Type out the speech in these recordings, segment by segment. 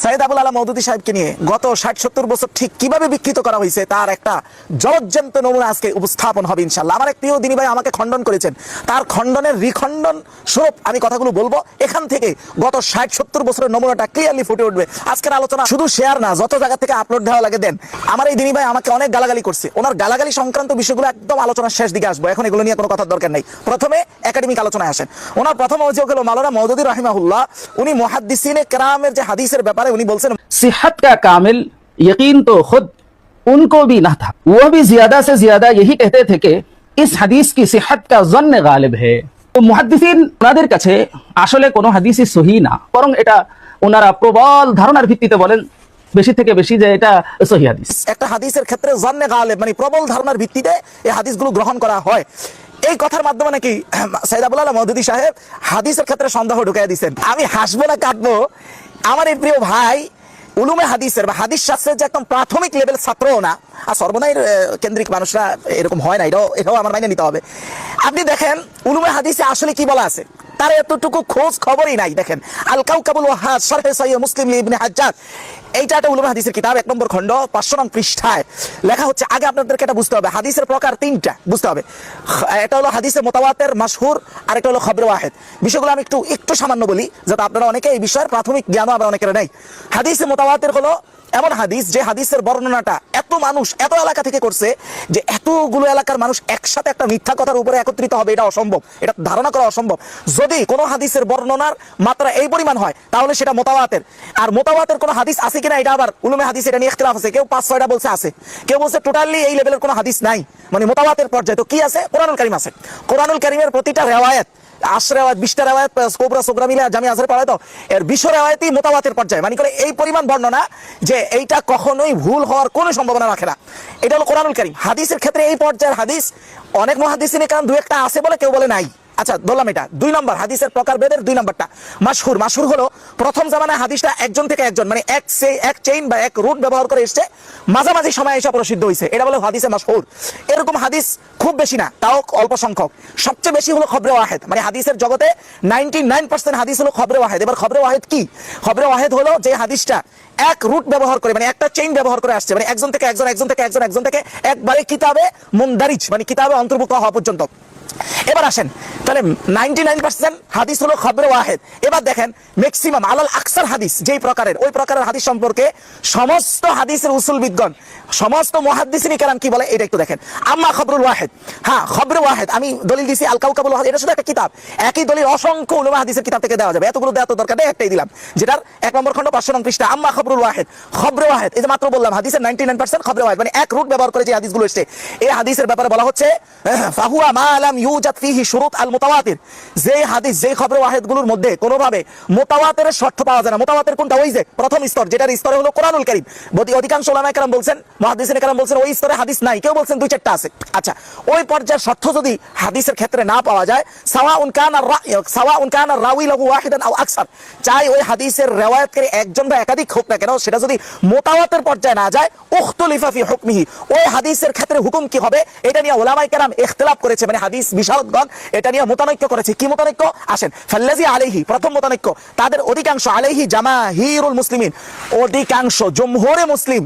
সাইয়েদ আবুল আলা মওদুদী সাহেবকে নিয়ে গত 60-70 বছর ঠিক কিভাবে বিকৃত করা হয়েছে তার একটা জলজ্যান্ত নমুনা আজকে উপস্থাপন হবে ইনশাআল্লাহ। আমার এক প্রিয় দিনী ভাই আমাকে খণ্ডন করেছেন, তার খণ্ডনের রিখণ্ডন স্বরূপ আমি কথাগুলো বলবো। এখান থেকে গত 60-70 বছরের নমুনাটা ক্লিয়ারলি ফুটে উঠবে। আজকের আলোচনা শুধু শেয়ার না, যত জায়গা থেকে আপলোড দেওয়া লাগে দেন। আমার এই দিনী ভাই আমাকে অনেক গালাগালি করছে, ওনার গালাগালি সংক্রান্ত বিষয়গুলো একদম আলোচনার শেষ দিকে আসবো, এখন এগুলো নিয়ে কোনো কথার দরকার নেই। প্রথমে একাডেমিক আলোচনায় আসেন। ওনার প্রথম অভিযোগ হলো মাওলানা মওদুদী রাহিমাহুল্লাহ, উনি মুহাদ্দিসিনে কেরামের যে হাদিসের ব্যাপারে উনি বলছেন सेहत का कामिल यकीन तो खुद उनको भी ना था, वो भी ज्यादा से ज्यादा यही कहते थे कि इस हदीस की सेहत का जन्न गालिब है। तो मुहाद्दिसिन ওনাদের কাছে আসলে কোনো হাদিসই সহি না, বরং এটা ওনারা প্রবল ধারণার ভিত্তিতে বলেন বেশি থেকে বেশি যে এটা সহি হাদিস। একটা হাদিসের ক্ষেত্রে জন্নে গালিব মানে প্রবল ধারণার ভিত্তিতে এই হাদিসগুলো গ্রহণ করা হয়। এই কথার মাধ্যমে নাকি সাইয়েদ আবুল আলা মওদুদী সাহেব হাদিসের ক্ষেত্রে সন্দেহ ঢুকাইয়া দিয়েছেন। আমি হাসবো না কাটবো, আমার এই প্রিয় ভাই উলুমে হাদিসের বা হাদিস শাস্ত্রের যে একদম প্রাথমিক লেভেল ছাত্রও না, আর সর্বদাই কেন্দ্রিক মানুষরা এরকম হয় না, এটাও আমার মাইনে নিতে হবে। আপনি দেখেন উলুমে হাদিসে আসলে কি বলা আছে, তার এতটুকু খোঁজ খবরই নাই। দেখেন আল কাউকাবুল ওয়াহাদ শারহে সহিহ মুসলিম ইবনে হাজ্জাজ, এইটা একটা উলুমে হাদিসের কিতাব, 1 নম্বর খণ্ড 500 নং পৃষ্ঠায় লেখা হচ্ছে। আগে আপনাদেরকে এটা বুঝতে হবে, হাদিসের প্রকার 3টা বুঝতে হবে। এটা হলো হাদিসে মুতাওয়াতির, মাশহুর, আর একটা হলো খবরে ওয়াহিদ। বিষয়গুলো আমি একটু সামান্য বলি, যাতে আপনারা অনেকে এই বিষয়ের প্রাথমিক জ্ঞানও আবার অনেকের নেই। হাদিসে মুতাওয়াতির হলো এমন হাদিস যে হাদিসের বর্ণনাটা এত মানুষ এত এলাকা থেকে করছে যে এতগুলো এলাকার মানুষ একসাথে একটা মিথ্যা কথার উপরে একত্রিত হবে, এটা অসম্ভব, এটা ধারণা করা অসম্ভব। যদি কোনো হাদিসের বর্ণনার মাত্রা এই পরিমাণ হয় তাহলে সেটা মুতাওয়াতির। আর মুতাওয়াতির কোনো হাদিস আছে কিনা এটা আবার উলুমে হাদিস এটা নিয়ে ইখতিলাফ আছে। কেউ 5-6টা বলছে আছে, কেউ বলছে টোটালি এই লেভেলের কোনো হাদিস নাই, মানে মুতাওয়াতির পর্যায়ে। তো কি আছে? কোরআনুল কারীম আছে। কোরআনুল কারীমের প্রতিটা রিওয়ায়াত 8 রেওয়ায়াত 20টা রেওয়ায়াত কোবরা সোবরা মিলে জামি আজহারে পড়ায়, তো এর 20 রেওয়ায়াতই মুতাওয়াতির পর্যায়ে, মানে করে এই পরিমাণ বর্ণনা যে এইটা কখনোই ভুল হওয়ার কোনো সম্ভাবনা রাখে না। এটা হলো কোরআনুল কারীম। হাদিসের ক্ষেত্রে এই পর্যায়ের হাদিস অনেক মুহাদ্দিসিনে কারণ 2-1টা আছে বলে কেউ বলে নাই। আচ্ছা ধরলাম এটা 2 নম্বর হাদিসের প্রকারভেদের 2 নম্বরটা মাশহুর। মাশহুর হলো প্রথম জামানায় হাদিসটা একজন থেকে একজন, মানে এক চেইন বা এক রুট ব্যবহার করে এসেছে, মাঝামাঝি সময়ে এসে প্রসিদ্ধ হয়েছে, এটা বলে হাদিসে মাশহুর। এরকম হাদিস খুব বেশি না, তাও অল্প সংখ্যক। সবচেয়ে বেশি হলো খবরে ওয়াহিদ, মানে হাদিসের জগতে 99% হাদিস হলো খবরে ওয়াহিদ। এবার খবরে ওয়াহিদ কি? খবরে ওয়াহিদ হলো যে হাদিসটা এক রুট ব্যবহার করে, মানে একটা চেইন ব্যবহার করে আসছে, মানে একজন থেকে একজন, একজন থেকে একজন, একজন থেকে একবারে কিতাবে মুনদারিজ, মানে কিতাবে অন্তর্ভুক্ত হওয়া পর্যন্ত। এবার আসেন, তাহলে 99% হাদিস হলো খবরে ওয়াহিদ। এবার দেখেন ম্যাক্সিমাম আলাল আকসার হাদিস যেই প্রকারের, ওই প্রকারের হাদিস সম্পর্কে সমস্ত হাদিসের উসুলবিদগণ, সমস্ত মুহাদ্দিসিন কেরাম কি বলে এটা একটু দেখেন। আম্মা খবরুল ওয়াহিদ, হ্যাঁ খবরে ওয়াহিদ আমি দলিল দিছি আল কাউকাবুল ওয়াহিদ, এটা শুধু একটা কিতাব। একই দলিল অসংখ্য উলামা হাদিসের কিতাব থেকে দেওয়া যাবে, এতগুলো দেওয়া তো দরকার নেই, একটাই দিলাম, যেটার 1 নম্বর খণ্ড 500 নং পৃষ্ঠা। আম্মা খবরুল ওয়াহিদ, খবরে ওয়াহিদ, এই যে মাত্র বললাম হাদিসের 99% খবরে ওয়াহিদ, মানে এক রুট ব্যবহার করে যে হাদিসগুলো এসেছে। এই হাদিসের ব্যাপারে বলা হচ্ছে ফাহুয়া মা লাম ইউজাদ ফিহি শুরুত আল মুতাওয়াতির, যে হাদিস যে খবরে ওয়াহিদগুলোর মধ্যে কোনোভাবে মুতাওয়াতিরের শর্ত পাওয়া যায় না। মুতাওয়াতির কোনটা? ওই যে প্রথম স্তর, যেটার স্তরে হলো কোরআনুল কারীম। অধিকাংশ উলামায়ে কেরাম বলছেন, মুহাদ্দিসিনে কেরাম বলছেন ওই স্তরে হাদিস নাই, কেউ বলছেন 2-4টা আছে। আচ্ছা ওই পর্যায়ের শর্ত যদি হাদিসের ক্ষেত্রে না পাওয়া যায়, সাওয়াউন কানা রাউই লাহু ওয়াহিদান আও আকসার, চাই ওই হাদিসের রিওয়ায়াতকারী একজন বা একাধিক হোক না কেন, সেটা যদি মুতাওয়াতির পর্যায়ে না যায়, উখতুলিফা ফি হুকমিহি, ওই হাদিসের ক্ষেত্রে হুকুম কি হবে এটা নিয়ে উলামায়ে কেরাম ইখতিলাফ করেছে, মানে হাদিস বিশারদগণ এটা নিয়ে মতানৈক্য করেছে। কি মতানৈক্য? আসেন, ফাল্লাজি আলাইহি, প্রথম মতানৈক্য তাদের অধিকাংশ, আলাইহি জামাহিরুল মুসলিমিন, অধিকাংশ জমহুরে মুসলিম।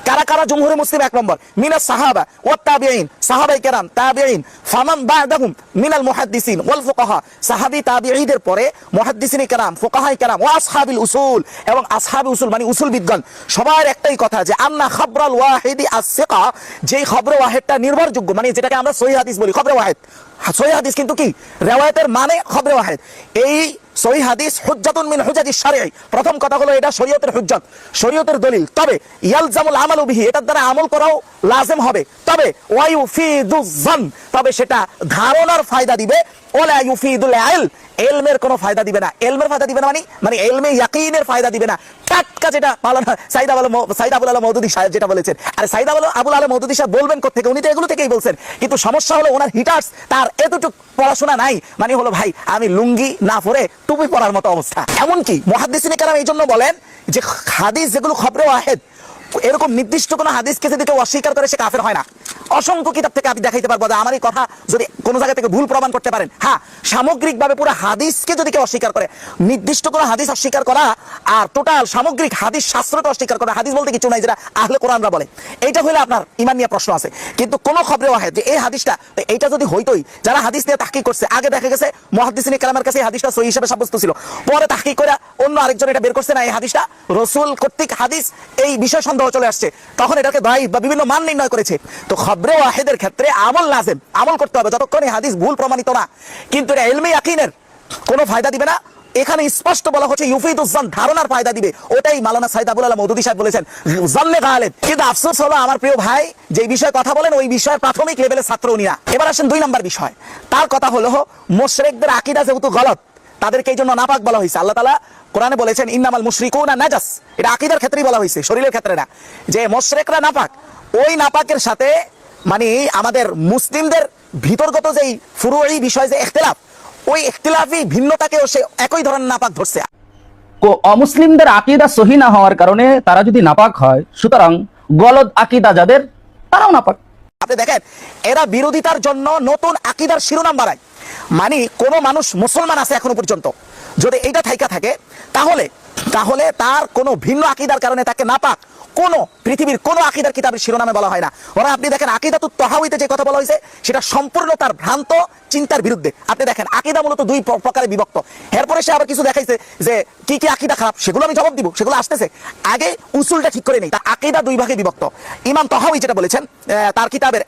কারা কারা জমহুরে মুসলিম? 1 নম্বর মিনাস সাহাবা ওয়াত তাবিঈন, সাহাবায়ে কেরাম, তাবিঈন, ফামান বা'দাহুম মিনাল মুহাদ্দিসিন ওয়াল ফুকাহা, সাহাবী তাবিঈদের পরে মুহাদ্দিসিনে কেরাম, ফুকাহায়ে কেরাম, ওয়া আসহাবিল উসুল, এবং আসহাবে উসুল মানে উসুলবিদগণ, সবার একটাই কথা যে আন্না খাবরাল ওয়াহিদি আস-সিকা, যেই খবরে ওয়াহিদটা নির্ভরযোগ্য, মানে যেটাকে আমরা সহিহ হাদিস বলি, খবরে ওয়াহিদ। সহিহ হাদিস কিন্তু কি রিওয়ায়াতের মানে খবরে ওয়াহিদ। এই সহিহ হাদিস হুজ্জাতুন মিন হুজাজিশ শারঈ, প্রথম কথা হলো এটা শরীয়তের হুজ্জত, শরীয়তের দলিল। তবে ইয়ালজামুল আমালু বিহি, এটার দ্বারা আমল করাও লাজিম হবে। তবে ওয়া ইউফিদুজ যান, তবে সেটা ধারণার ফায়দা দিবে। ওয়ালা ইউফিদুল ইলম, ইলমের কোনো ফায়দা দিবে না। ইলমের ফায়দা দিবে না মানে ইলমে ইয়াকিনের ফায়দা দিবে না। টাটকা যেটা মাওলানা সাইয়েদ আবুল আলা মওদুদী সাহেব যেটা বলেছেন, আর সাইয়েদ আবুল আলা মওদুদী সাহেব বলবেন কোত্থেকে? উনি তো এগুলো থেকেই বলছেন, কিন্তু সমস্যা হলো ওনার হিটার্স, তার এতটুকু পড়াশোনা নাই, মানে হলো ভাই আমি লুঙ্গি না পরে টুপি পরার মতো অবস্থা। এমনকি মুহাদ্দিসিনে কেরাম এই জন্য বলেন যে হাদিস যেগুলো খবরে ওয়াহিদ, এরকম নির্দিষ্ট কোনো হাদিসকে যদি কেউ অস্বীকার করে সে কাফের হয় না। অসংখ্য কিতাব থেকে আমি দেখাইতে পারবো যে আমার এই কথা যদি কোনো জায়গা থেকে ভুল প্রমাণ করতে পারেন। হ্যাঁ, সামগ্রিকভাবে পুরো হাদিসকে যদি কেউ অস্বীকার করে, নির্দিষ্ট কোনো হাদিস অস্বীকার করা আর টোটাল সামগ্রিক হাদিস শাস্ত্রকে অস্বীকার করা, হাদিস বলতে কিছু নাই যেটা আহলে কোরআনরা বলে, এইটা হলে আপনার ঈমান নিয়ে প্রশ্ন আছে। কিন্তু কোন খবরে ওয়াহিদ যে এই হাদিসটা, এইটা যদি হইতোই, যারা হাদিস নিয়ে তাহকিক করছে, আগে দেখা গেছে মুহাদ্দিসিনে কেরামের কাছে এই হাদিসটা সহিহ হিসেবে সাব্যস্ত ছিল, পরে তাহকিক করে অন্য আরেকজন এটা বের করছে না এই হাদিসটা রাসূল কর্তৃক হাদিস, এই বিষয় সন্দেহ চলে আসছে, তখন এটাকে দায়ী বা বিভিন্ন মান নির্ণয় করেছে। তো খবরে ওয়াহিদের ক্ষেত্রে আমল লাজেম, আমল করতে হবে যতক্ষণ এই হাদিস ভুল প্রমাণিত না। কিন্তু এটা ইলমে ইয়াকিনের কোনো ফায়দা দিবে না। এখানে স্পষ্ট বলা হচ্ছে ইউফিদুজ জান, ধারণার ফায়দা দিবে। ওটাই মাওলানা সাইদ আবুল আলা মওদুদী সাহেব বলেছেন জান্নে গালিব। কিন্তু আফসোস হলো আমার প্রিয় ভাই যে বিষয়ে কথা বলেন ওই বিষয়ের প্রাথমিক লেভেলের ছাত্র উনি না। এবার আসেন 2 নম্বর বিষয়, তার কথা হলো মুশরিকদের আকীদা যেহেতু গলত, তাদেরকে এই জন্য নাপাক বলা হয়েছে। আল্লাহ তাআলা কোরআনে বলেছেন ইন্নামাল মুশরিকুনা নাজাস, এটা আকীদার ক্ষেত্রেই বলা হয়েছে, শরীরের ক্ষেত্রে না, যে মুশরিকরা নাপাক। ওই নাপাকের সাথে মানে আমাদের মুসলিমদের ভিতরগত যেই ফুরুই বিষয় যে ইখতিলাফ, ওই ইখতিলাফি ভিন্নতাকেও সে একই ধরনের নাপাক ধরছে। অমুসলিমদের আকীদা সহি না হওয়ার কারণে তারা যদি নাপাক হয়, সুতরাং গলদ আকীদা যাদের, তারাও নাপাক। আপনি দেখেন এরা বিরোধিতার জন্য নতুন আকীদার শিরোনাম বাড়ায়। মানে কোন মানুষ মুসলমান আছে এখনো পর্যন্ত, যদি এইটা থাইকা থাকে তাহলে তাহলে তার কোনো ভিন্ন আকীদার কারণে তাকে নাপাক কোন পৃথিবীর কোন আকীদার কিতাবের শিরোনামে বলা হয় না। ওরা আপনি দেখেন আকীদাতুত তাহাউইতে যে কথা বলা হয়েছে সেটা সম্পূর্ণ তার ভ্রান্ত চিন্তার বিরুদ্ধে। আপনি দেখেন আকীদা মূলত 2 প্রকারে বিভক্ত। এরপরে সে আবার কিছু দেখাইছে যে কি কি আকীদা খারাপ, সেগুলো আমি জবাব দিব, সেগুলো আসতেছে। আগে উসুলটা ঠিক করে নেই, তার আকীদা 2 ভাগে বিভক্ত। ইমাম তাহাউই যেটা বলেছেন তার কিতাবের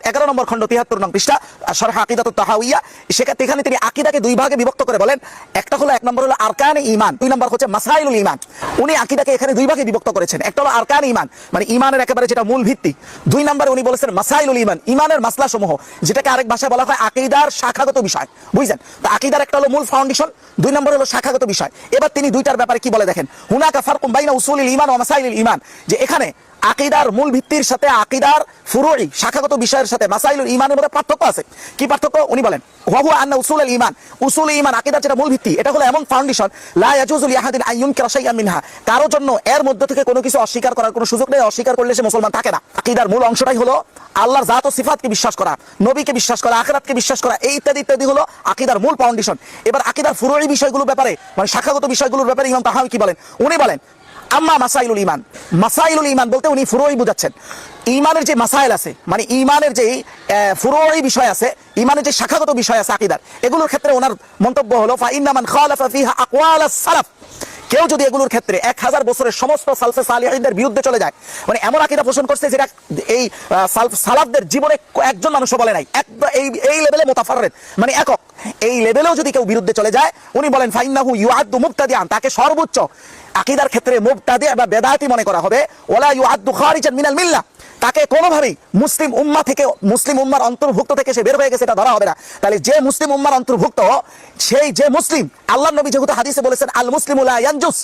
11 নম্বর খণ্ড 73 নং পৃষ্ঠা শরহ আকীদাতুত তাহাউইয়া, সেখানে তিনি আকীদাকে 2 ভাগে বিভক্ত করে বলেন, একটা হলো 1 নম্বর হলো আরকানে ঈমান, 2 নম্বর হচ্ছে মাসাইলুল ঈমান। উনি আকীদাকে এখানে 2 ভাগে বিভক্ত করেছেন, একটা হলো আরকান ঈমান মানে ঈমানের একেবারে যেটা মূল ভিত্তি, 2 নম্বরে উনি বলেছেন মাসাইলুল ঈমান, ঈমানের মাসলা সমূহ, যেটাকে আরেক ভাষায় বলা হয় আকীদার শাখাগত বিষয়। বুঝছেন? তো আকীদার একটা হলো মূল ফাউন্ডেশন, 2 নম্বর হলো শাখাগত বিষয়। এবার তিনি 2টার ব্যাপারে কি বলে দেখেন, হুনাকা ফারকুম বাইনা উসুলিল ঈমান ওয়া মাসাইলিল ঈমান, যে এখানে আকীদার মূল ভিত্তির সাথে আকীদার ফুরুই শাখাগত বিষয়ের সাথে মাসাইলুল ঈমানের মধ্যে পার্থক্য আছে। কি পার্থক্য? উনি বলেন ওয়া হুয়া আন্না উসুলুল ঈমান, উসুল ঈমান আকীদার যেটা মূল ভিত্তি, এটা হলো এমন ফাউন্ডেশন লা ইয়াজুজু লিআহাদিন আন ইউনকিরা শাইআন মিনহা, কারো জন্য এর মধ্যে থেকে কোনো কিছু অস্বীকার করার কোনো সুযোগ নেই, অস্বীকার করলে সে মুসলমান থাকে না। আকীদার মূল অংশটাই হলো আল্লাহর জাত ও সিফাতকে বিশ্বাস করা, নবীকে বিশ্বাস করা, আখিরাতকে বিশ্বাস করা, এই ইত্যাদি ইত্যাদি হলো আকীদার মূল ফাউন্ডেশন। এবার আকীদার ফুরুই বিষয়গুলোর ব্যাপারে মানে শাখাগত বিষয়গুলোর ব্যাপারে ইমাম তাহাউই কি বলেন, উনি বলেন আম্মা মাসাইলুল ঈমান, মাসাইলুল ঈমান বলতে উনি ফুরুই বুঝাচ্ছেন। ঈমানের যে মাসাইল আছে মানে ঈমানের যে ফুরুই বিষয় আছে, ঈমানের যে শাখাগত বিষয় আছে আকীদার, এগুলোর ক্ষেত্রে ওনার মন্তব্য হলো ফা ইন্না মান খালাফা ফিহা আকওয়ালাস সালাফ, কেউ যদি এগুলোর ক্ষেত্রে 1000 বছরের সমস্ত সালফে সালিহিনদের বিরুদ্ধে চলে যায়, মানে এমন আকীদা পোষণ করছে যেটা এই সালাফদের জীবনে একজন মানুষও বলে নাই, এই লেভেলে মুতাফাররিদ মানে একক, এই লেভেলেও যদি কেউ বিরুদ্ধে চলে যায়, উনি বলেন ফাইন্নাহু ইউআদ্দু মুবতাদিআন, তাকে সর্বোচ্চ আকীদার ক্ষেত্রে মুবতাদি বা বেদাতি মনে করা হবে, ওয়ালা ইউআদ্দু খারিজান মিনাল মিল্লাহ, তাকে কোনোভাবেই মুসলিম উম্মাহ থেকে, মুসলিম উম্মার অন্তর্ভুক্ত থেকে সে বের হয়ে গেছে এটা ধরা হবে না। তাহলে যে মুসলিম উম্মার অন্তর্ভুক্ত, সেই যে মুসলিম, আল্লাহর নবী যেহেতু হাদিসে বলেছেন আল মুসলিমু লা ইয়ানজুস,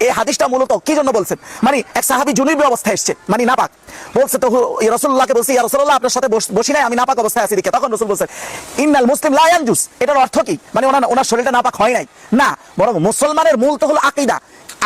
এই হাদিসটা মূলত কি জন্য বলছেন, মানে এক সাহাবী জুনুবী অবস্থায় এসেছে মানে নাপাক, বলছে তো রাসূলুল্লাহকে বলছে ইয়া রাসূলুল্লাহ আপনার সাথে বসি নাই, আমি নাপাক অবস্থায় আছি দেখে, তখন রাসূল বলছেন ইন্নাল মুসলিম লা ইয়ানজুস, এটার অর্থ কি, মানে ওনার শরীরটা নাপাক হয় নাই না, বরং মুসলমানের মূল তো হলো আকীদা।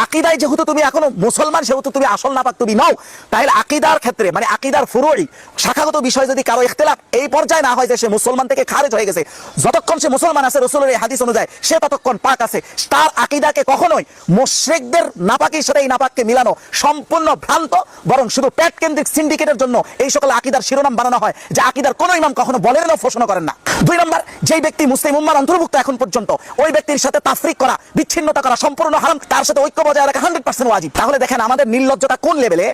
আকীদায় যেহেতু তুমি এখনো মুসলমান, সেহেতু তুমি আসল নাপাক তুমি নও। তাহলে আকীদার ক্ষেত্রে মানে আকীদার ফুরুই শাখাগত বিষয় যদি কারো ইখতিলাফ এই পর্যায়ে না হয় যে সে মুসলমান থেকে খারিজ হয়ে গেছে, যতক্ষণ সে মুসলমান আছে রাসূলের এই হাদিস অনুযায়ী সে ততক্ষণ পাক আছে, তার আকীদাকে কখনোই মুশরিকদের নাপাকের সাথে এই নাপাককে মিলানো সম্পূর্ণ ভ্রান্ত, বরং শুধু পেট কেন্দ্রিক সিন্ডিকেটের জন্য এই সকল আকীদার শিরোনাম বানানো হয়, যে আকীদার কোনো ইমাম কখনো বলেন না, পোষণ করেন না। 2 নম্বর, যেই ব্যক্তি মুসলিম উম্মার অন্তর্ভুক্ত এখন পর্যন্ত, ওই ব্যক্তির সাথে তাফরিক করা, বিচ্ছিন্নতা করা সম্পূর্ণ হারাম, তার সাথে ঐক্য বজায় রাখা 100% ওয়াজিব। তাহলে দেখেন আমাদের নির্লজ্জতা কোন লেভেলে,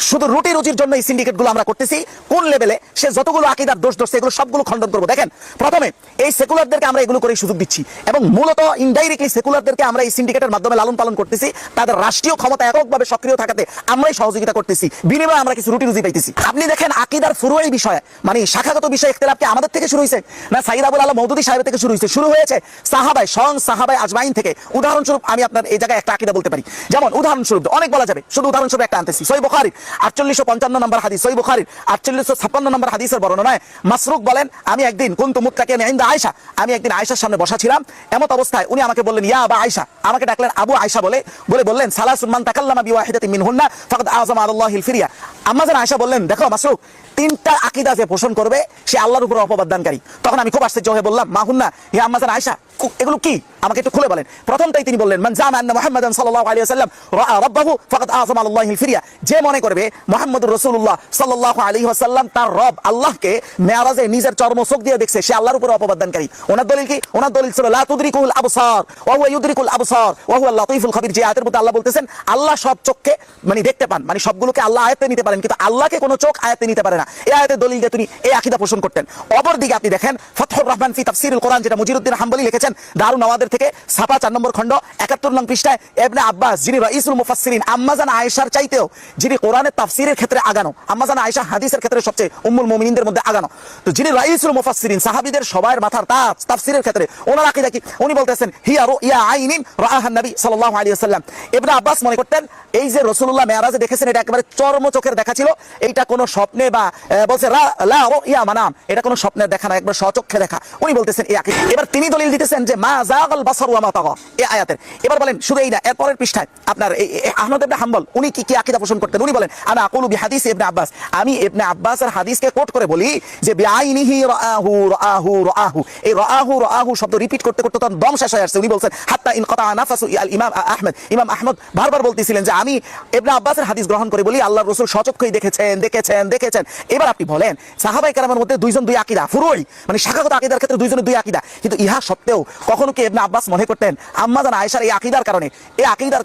শুধু রুটি রুজির জন্য এই সিন্ডিকেটগুলো আমরা করতেছি, কোন লেভেলে সে যতগুলো আকীদার দোষ ধরছে এগুলো সবগুলো খণ্ডন করব। দেখেন প্রথমে এই সেকুলারদেরকে আমরা এগুলো করে সুযোগ দিচ্ছি, এবং মূলত ইনডাইরেক্টলি সেকুলারদেরকে আমরা এই সিন্ডিকেটের মাধ্যমে লালন পালন করতেছি, তাদের রাষ্ট্রীয় ক্ষমতা এককভাবে সক্রিয় থাকাতে আমরাই সহযোগিতা করতেছি, বিনিময়ে আমরা কিছু রুটি রুজি পাইতেছি। আপনি দেখেন আকীদার ফুরুই বিষয়ে মানে শাখাগত বিষয় ইখতিলাফ কি আমাদের থেকে শুরু হয়েছে না সাইদ আবুল আলা মওদুদী সাহেব থেকে শুরু হয়েছে? শুরু হয়েছে সাহাবায়ে, স্বয়ং সাহাবায়ে আজমাইন থেকে। উদাহরণস্বরূপ আমি আপনার এই জায়গায় একটা আকীদা বলতে পারি, যেমন উদাহরণস্বরূপ অনেক বলা যাবে, শুধু উদাহরণস্বরূপ একটা আনতেছি। সহিহ বুখারী 4855 নম্বর হাদিস, সহিহ বুখারী 4856 নম্বর হাদিসের বর্ণনায় মাসরুক বলেন আমি একদিন কুনতু মুত্তাকিয়ান ইনদা আয়েশা, আমি একদিন আয়েশার সামনে বসা ছিলাম, এমত অবস্থায় উনি আমাকে বললেন ইয়া আবা আয়েশা, আমাকে ডাকলেন আবু আয়েশা বলে বললেন সালাসুন মান তাকাল্লামা বিওয়াহিদাতিন মিনহুন্না ফাকাদ আযমা আলাল্লাহিল ফিরিয়া, আম্মাজান আয়েশা বললেন, দেখো মাসরুক, তিনটা আকীদা যে পোষণ করবে সে আল্লাহর উপর অপবাদদানকারী। তখন আমি খুব আশ্চর্য হয়ে বললাম, মা হুন্না হে আম্মাজান আয়েশা, এগুলো কি, আমাকে একটু খুলে বলেন। প্রথমটাই তিনি বললেন, মান জামা আন্না মুহাম্মাদান সাল্লাল্লাহু আলাইহি ওয়াসাল্লাম রাআ রাব্বাহু ফাকাদ আযমা আলাল্লাহিল ফিরিয়া। যে মনে করবে মুহাম্মদুর রাসূলুল্লাহ সাল্লাল্লাহু আলাইহি ওয়াসাল্লাম তার রব আল্লাহকে মেরাজে নিজের চর্মচোখ দিয়ে দেখছে, সে আল্লাহর উপর অপবাদদানকারী। ওনার দলিল কি? ওনার দলিল ছিল লা তুদরিকুল আবসার ওয়া হুয়া ইউদরিকুল আবসার ওয়া হুয়াল লাতীফুল খাবীর। যে আয়াতের মধ্যে আল্লাহ বলতেছেন আল্লাহ সব চোখকে মানে দেখতে পান, মানে সবগুলোকে আল্লাহ আয়াতে নিতে পারেন, কিন্তু আল্লাহকে কোনো চোখ আয়াতে নিতে পারে না। এই আয়াতের দলিল দিয়ে তিনি এই আকীদা পোষণ করতেন। অপরদিকে আপনি দেখেন ফাতহুর রহমান ফি তাফসিরুল কোরআন, যেটা মুজিরউদ্দিন হাম্বলি লিখেছেন দারুন নওয়াদের থেকে, ছাপা 4 নম্বর খণ্ড 71 নং পৃষ্ঠায়, ইবনে আব্বাস যিনি রাইসুল মুফাসসিরিন, আম্মাজান আয়েশার চাইতেও যিনি কোরআনের তাফসীরের ক্ষেত্রে আগানো, আম্মাজান আয়েশা হাদিসের ক্ষেত্রে সবচেয়ে উম্মুল মুমিনিনদের মধ্যে আগানো, তো যিনি রাইসুল মুফাসসিরিন সাহাবীদের সবার মাথার তাজ তাফসীরের ক্ষেত্রে, ওনার আকীদা কি? উনি বলতেছেন হিয়া রুইয়া আইনিন রাআহান নবী সাল্লাল্লাহু আলাইহি ওয়াসাল্লাম। ইবনে আব্বাস মনে করতেন এই যে রাসূলুল্লাহ মেরাজে দেখেছেন এটা একেবারে চর্ম চোখের দেখা ছিল, এইটা কোনো স্বপ্নে বা বলছে লা রুইয়া মানাম, এটা কোনো স্বপ্নের দেখা না, একবার স্বচক্ষে দেখা। উনি বলতেছেন এই আকীদা। এবার তিনি দলিল দিতেছেন যে মা যাগাল বাসার ওয়া মা তাগা, এই আয়াতের। এবার বলেন শুধু এই না, এরপরের পৃষ্ঠায় আপনার আহমদ ইবনে হাম্বল উনি কি আকীদা পোষণ করতেন? উনি বলেন আনা আকুলু বিহাদিস ইবনে আব্বাস, আমি ইবনে আব্বাসের হাদিসকে কোট করে বলি যে বিআইনিহি রাআহু রাআহু রাআহু, এই রাআহু রাআহু শব্দ রিপিট করতে করতে তখন দম শেষ হয়ে আসছে। উনি বলছেন হাত্তা ইন কাতা নাফাসু আল ইমাম আহমদ, ইমাম আহমদ বারবার বলতেছিলেন যে আমি ইবনে আব্বাসের হাদিস গ্রহণ করে বলি আল্লাহর রাসূল স্বচক্ষেই দেখেছেন দেখেছেন দেখেছেন। এবার আপনি বলেন সাহাবায়ে কেরামের মধ্যে দুইজন দুই আকীদা, ফুরুই মানে শাখাগত আকীদার ক্ষেত্রে দুইজনের দুই আকীদা, কিন্তু ইহা সত্ত্বেও কখনো কি ইবনে আব্বাস মনে করতেন আম্মাজান আয়েশার এই আকীদার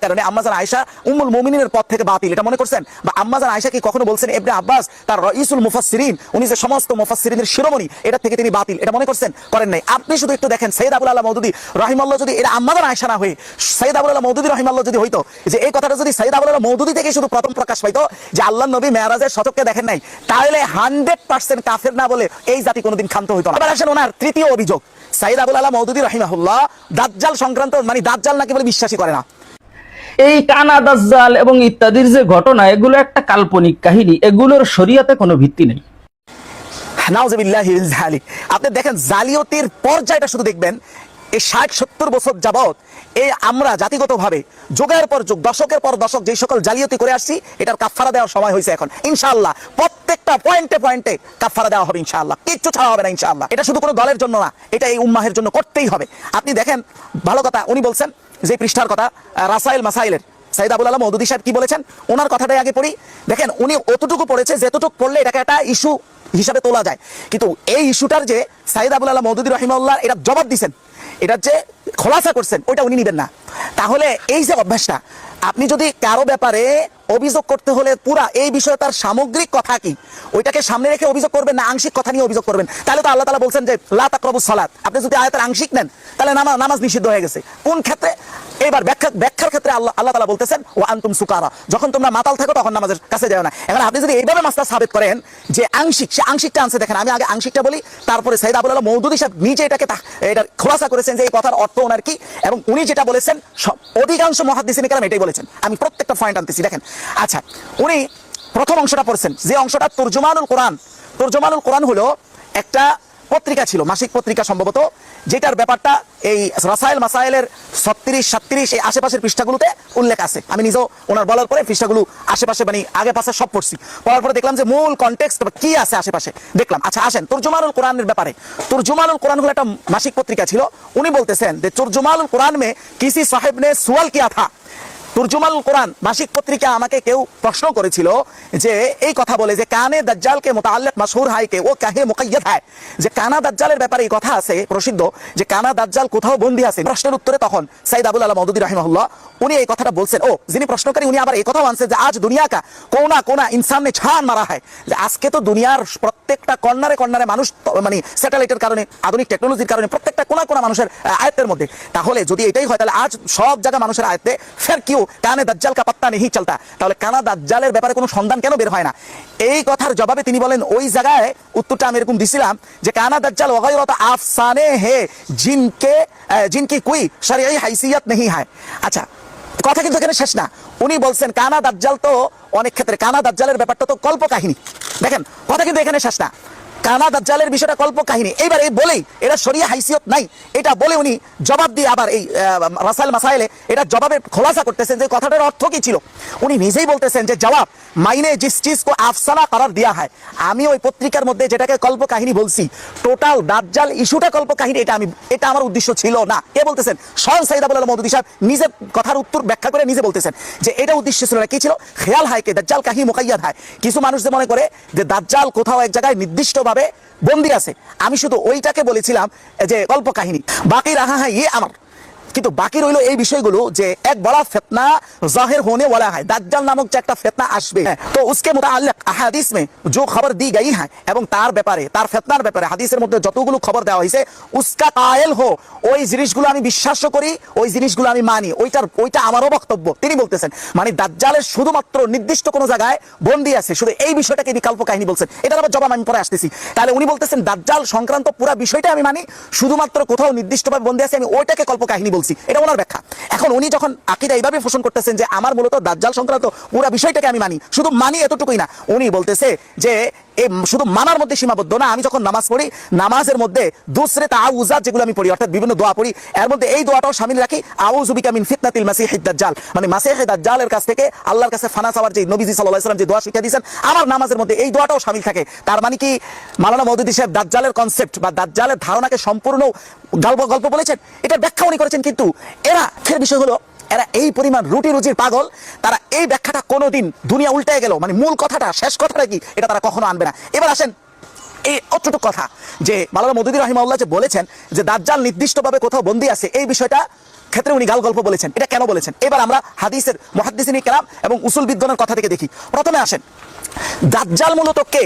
কারণে আম্মাজান আয়েশা উম্মুল মুমিনিনের পদ থেকে বাতিল, এটা মনে করছেন? বা আম্মাজান আয়েশা কি কখনো বলছেন ইবনে আব্বাস তার রাইসুল মুফাসসিরিন, উনি যে সমস্ত মুফাসসিরিনের শিরোমণি, এটা থেকে তিনি বাতিল, এটা মনে করছেন? করেন নাই। আপনি শুধু একটু দেখেন সৈয়দ আবুল আলা মওদুদী রাহিমাহুল্লাহ যদি এটা আম্মাজান আয়েশা না হয়ে সৈয়দ আবুল আলা মওদুদী রাহিমাহুল্লাহ যদি হইতো, যে এই কথাটা যদি সৈয়দ আবুল আলা মওদুদী থেকে শুধু প্রথম প্রকাশ পাইতো যে আল্লাহর নবী মেরাজের স্বচক্ষে দেখেন নাই, তাহলে 100% কাফের না বলে এই জাতি কোনোদিন ক্ষান্ত হইতো না। এবার আসেন ওনার তৃতীয় অভিযোগ, সৈয়দ আবুল আলা মওদুদী রাহিমাহুল্লাহ দাজ্জাল সংক্রান্ত, মানে দাজ্জাল নাকি বলে বিশ্বাসই করে না। এই কানা দাজ্জাল এবং ইত্যাদির যে ঘটনা, এগুলো একটা কাল্পনিক কাহিনী, এগুলোর শরীয়তে কোনো ভিত্তি নেই। নাউযুবিল্লাহি মিন যালিক। আপনি দেখেন জালিয়াতির পর্যায়টা শুধু দেখবেন, এই 60-70 বছর যাবত এই আমরা জাতিগতভাবে যুগের পর যুগ, দশকের পর দশক যে সকল জালিয়াতি করে আসছি, এটার কাফারা দেওয়ার সময় হয়েছে এখন। ইনশাআল্লাহ প্রত্যেকটা পয়েন্টে পয়েন্টে কাফারা দেওয়া হবে ইনশাআল্লাহ, কিচ্ছু ছাড়া হবে না ইনশাআল্লাহ। এটা শুধু কোনো দলের জন্য না, এটা এই উম্মাহের জন্য করতেই হবে। আপনি দেখেন ভালো কথা, উনি বলছেন যে পৃষ্ঠার কথা রাসাইল মাসাইলের সৈয়দ আবুল আলা মওদুদী সাহেব কি বলেছেন, ওনার কথাটাই আগে পড়ি। দেখেন উনি অতটুকু পড়েছে যেতটুকু পড়লে এটাকে একটা ইস্যু হিসাবে তোলা যায়, কিন্তু এই ইস্যুটার যে সৈয়দ আবুল আলা মওদুদী রাহিমাহুল্লাহ এটা জবাব দিছেন, এটার যে খোলাসা করছেন ওইটা উনি নিবেন না। তাহলে এই যে অভ্যাসটা, আপনি যদি কারো ব্যাপারে অভিযোগ করতে হলে পুরা এই বিষয়ে তার সামগ্রিক কথা কি ওইটাকে সামনে রেখে অভিযোগ করবেন, না আংশিক কথা নিয়ে অভিযোগ করবেন, তাহলে তো আল্লাহ তাআলা বলছেন যে লা তাকরাবুস সালাত। আপনি যদি আয়াতের আংশিক নেন তাহলে নামাজ নিষিদ্ধ হয়ে গেছে। কোন ক্ষেত্রে? এবার ব্যাখ্যার ক্ষেত্রে আল্লাহ তাআলা বলতেছেন ওয়া আনতুম সুকারা, যখন তোমরা মাতাল থাকো তখন নামাজের কাছে যাও না। এখন আপনি যদি এইভাবে মাসলা সাবিত করেন যে আংশিক, সে আংশিকটা আনছে। দেখেন আমি আগে আংশিকটা বলি, তারপরে সৈয়দ আবুল আলা মওদুদী সাহেব নিজে এটাকে এটা খোলাসা করেছেন যে এই কথার অর্থ ওনার কি, এবং উনি যেটা বলেছেন অধিকাংশ মুহাদ্দিসিনে কেরাম এটাই বলেছেন। আমি প্রত্যেকটা পয়েন্ট আনতেছি দেখেন। আচ্ছা, উনি প্রথম অংশটা পড়ছেন, যে অংশটা তরজুমানুল কোরআন। তরজুমানুল কোরআন হলো একটা পত্রিকা ছিল, মাসিক পত্রিকা সম্ভবত, যেটার ব্যাপারটা এই রাসাইল মাসাইলের 36-37 এই আশেপাশের পৃষ্ঠাগুলোতে উল্লেখ আছে। আমি নিজেও ওনার বলার পরে পৃষ্ঠাগুলো আশেপাশে মানে আগে পাশে সব পড়ছি, পড়ার পরে দেখলাম যে মূল কনটেক্সট কি আছে আশেপাশে দেখলাম। আচ্ছা আসেন তরজুমানুল কোরআনের ব্যাপারে। তরজুমানুল কোরআন হলো একটা মাসিক পত্রিকা ছিল। উনি বলতেছেন যে তরজুমানুল কোরআন মে কিসি সাহেব নে সওয়াল কিয়া থা। তুরজুমানুল কোরআন মাসিক পত্রিকা আমাকে কেউ প্রশ্ন করেছিল যে এই কথা বলে যে কানে দাজ্জাল কে মুতাআল্লিক মাশহুর হায় কে ও কাহে মুকাইয়াদ হয়, যে কানা দাজ্জালের ব্যাপারে এই কথা আছে প্রসিদ্ধ যে কানা দাজ্জাল কোথাও বন্দী আছে। প্রশ্নের উত্তরে তখন সৈয়দ আবুল আলা মওদুদী রাহিমাহুল্লাহ উনি এই কথাটা বলছেন। ও যিনি প্রশ্নকারী উনি আবার এই কথাও আনছেন যে আজ দুনিয়া কা কোনা কোনা ইনসান নে ছান মারা হয়, যে আজকে তো দুনিয়ার প্রত্যেকটা কর্নারে কর্নারে মানুষ মানে স্যাটেলাইটের কারণে, আধুনিক টেকনোলজির কারণে প্রত্যেকটা কোনা কোনা মানুষের আয়ত্তের মধ্যে। তাহলে যদি এটাই হয় তাহলে আজ সব জায়গা মানুষের আয়ত্তে, ফের কিউ কানে দাজ্জাল কা পাত্তা নেই চলতা, তাহলে কানা দাজ্জালের ব্যাপারে কোনো সন্ধান কেন বের হয় না? এই কথার জবাবে তিনি বলেন ওই জায়গায় উত্তরটা আমি এরকম দিছিলাম যে কানা দাজ্জাল ওয়াগায়রাত আফসানে হে জিনকি কোই শরঈ হাইসিয়ত नहीं है। আচ্ছা কথা কিন্তু এখানে শেষ না, উনি বলছেন কানা দাজ্জাল তো অনেক ক্ষেত্রে কানা দাজ্জালের ব্যাপারটা তো কল্প কাহিনী। দেখেন কথা কিন্তু এখানে শেষ না, কানা দাজ্জালের বিষয়টা কল্প কাহিনী। এইবার এই বলেই এটা শরিয়া হাইসিয়ত নাই, এটা বলে উনি জবাব দিয়ে আবার এই রাসাইল মাসাইলে এটা জবাবের খোলাসা করতেছেন যে কথাটার অর্থ কি ছিল। উনি নিজেই বলতেছেন যে জবাব মাইনে জিস চিজ কো আফসানা করার দেয়া হয়, আমি ওই পত্রিকার মধ্যে যেটাকে কল্প কাহিনী বলছি টোটাল দাজ্জাল ইস্যুটা কল্প কাহিনী, এটা আমার উদ্দেশ্য ছিল না। কে বলতেছেন? স্বয়ং সাইদ আবুল আলম মওদুদী সাহেব নিজের কথার উত্তর ব্যাখ্যা করে নিজে বলতেছেন যে এটা উদ্দেশ্য ছিল না। কি ছিল? খেয়াল হয় কে দাজ্জাল কাহি মুকাইয়াদ হয়। কিছু মানুষ যে মনে করে যে দাজ্জাল কোথাও এক জায়গায় নির্দিষ্টভাবে বন্দী আছে, আমি শুধু ওইটাকে বলেছিলাম যে গল্প কাহিনী, বাকি রাহা হ্যাঁ ইয়ে আমার। কিন্তু বাকি রইল এই বিষয়গুলো যে এক বড় ফিতনা জাহির होने वाला है, দাজ্জাল নামক যে একটা ফিতনা আসবে, তো उसके मुताल्लिक अहादीस में जो खबर दी गई है এবং তার ব্যাপারে তার ফিতনার ব্যাপারে হাদিসের মধ্যে যতগুলো খবর দেওয়া হয়েছে उसका कायल हो, ওই জিনিসগুলো আমি বিশ্বাস করি, ওই জিনিসগুলো আমি মানি, ওইটা আমারও বক্তব্য। তিনি বলতেছেন মানে দাজ্জালের শুধুমাত্র নির্দিষ্ট কোনো জায়গায় বন্দী আছে, শুধু এই বিষয়টাকে তিনি কল্প কাহিনী বলছেন। এটার আবার জবাব আমি পরে আসতেছি। তাহলে উনি বলতেছেন দাজ্জাল সংক্রান্ত পুরো বিষয়টা আমি মানি, শুধুমাত্র কোথাও নির্দিষ্টভাবে বন্দী আছে আমি ওইটাকে কল্প কাহিনী বলছি। এটা ওনার ব্যাখ্যা। এখন উনি যখন আকীদা এইভাবে পোষণ করতেছেন যে আমার মূলত দাজ্জাল সংক্রান্ত পুরো বিষয়টাকে আমি মানি, শুধু মানি এতটুকুই না, উনি বলতেছে যে এই শুধু মানার মধ্যে সীমাবদ্ধ না। আমি যখন নামাজ পড়ি, নামাজের মধ্যে দুসরে তাআউযাত যেগুলো আমি পড়ি, অর্থাৎ বিভিন্ন দোয়া পড়ি, এর মধ্যে এই দোয়াটাও শামিল রাখি, আউযু বিকা মিন ফিতনাতিল মাসিহিদ দাজ্জাল, মানে মাসিহ দাজ্জালের কাছ থেকে আল্লাহর কাছে ফানা চাওয়ার যে নবীজি সাল্লাল্লাহু আলাইহি ওয়াসাল্লাম যে দোয়া শিখিয়ে দিয়েছেন, আমার নামাজের মধ্যে এই দোয়াটাও শামিল থাকে। তার মানে কি মাওলানা মওদুদী সাহেব দাজ্জালের কনসেপ্ট বা দাজ্জালের ধারণাকে সম্পূর্ণ গল্প বলেছেন? এটার ব্যাখ্যা উনি করেছেন। কিন্তু এরা ফের বিষয় হলো এরা এই পরিমাণ রুটি রুজির পাগল, তারা এই ব্যাখ্যাটা কোনোদিন দুনিয়া উল্টে গেল মানে মূল কথাটা শেষ কথাটা কি এটা তারা কখনো আনবে না। এবার আসেন এই অতটুকু কথা যে মাওলানা মওদুদী রাহিমাহুল্লাহ যে বলেছেন যে দাজ্জাল নির্দিষ্টভাবে কোথাও বন্দী আছে, এই বিষয়টা ক্ষেত্রে উনি গল্প বলেছেন। এটা কেন বলেছেন? এবার আমরা হাদিসের মুহাদ্দিসিন কিরাম এবং উসুল বিদ্বানের কথা থেকে দেখি। প্রথমে আসেন দাজ্জাল মূলত কে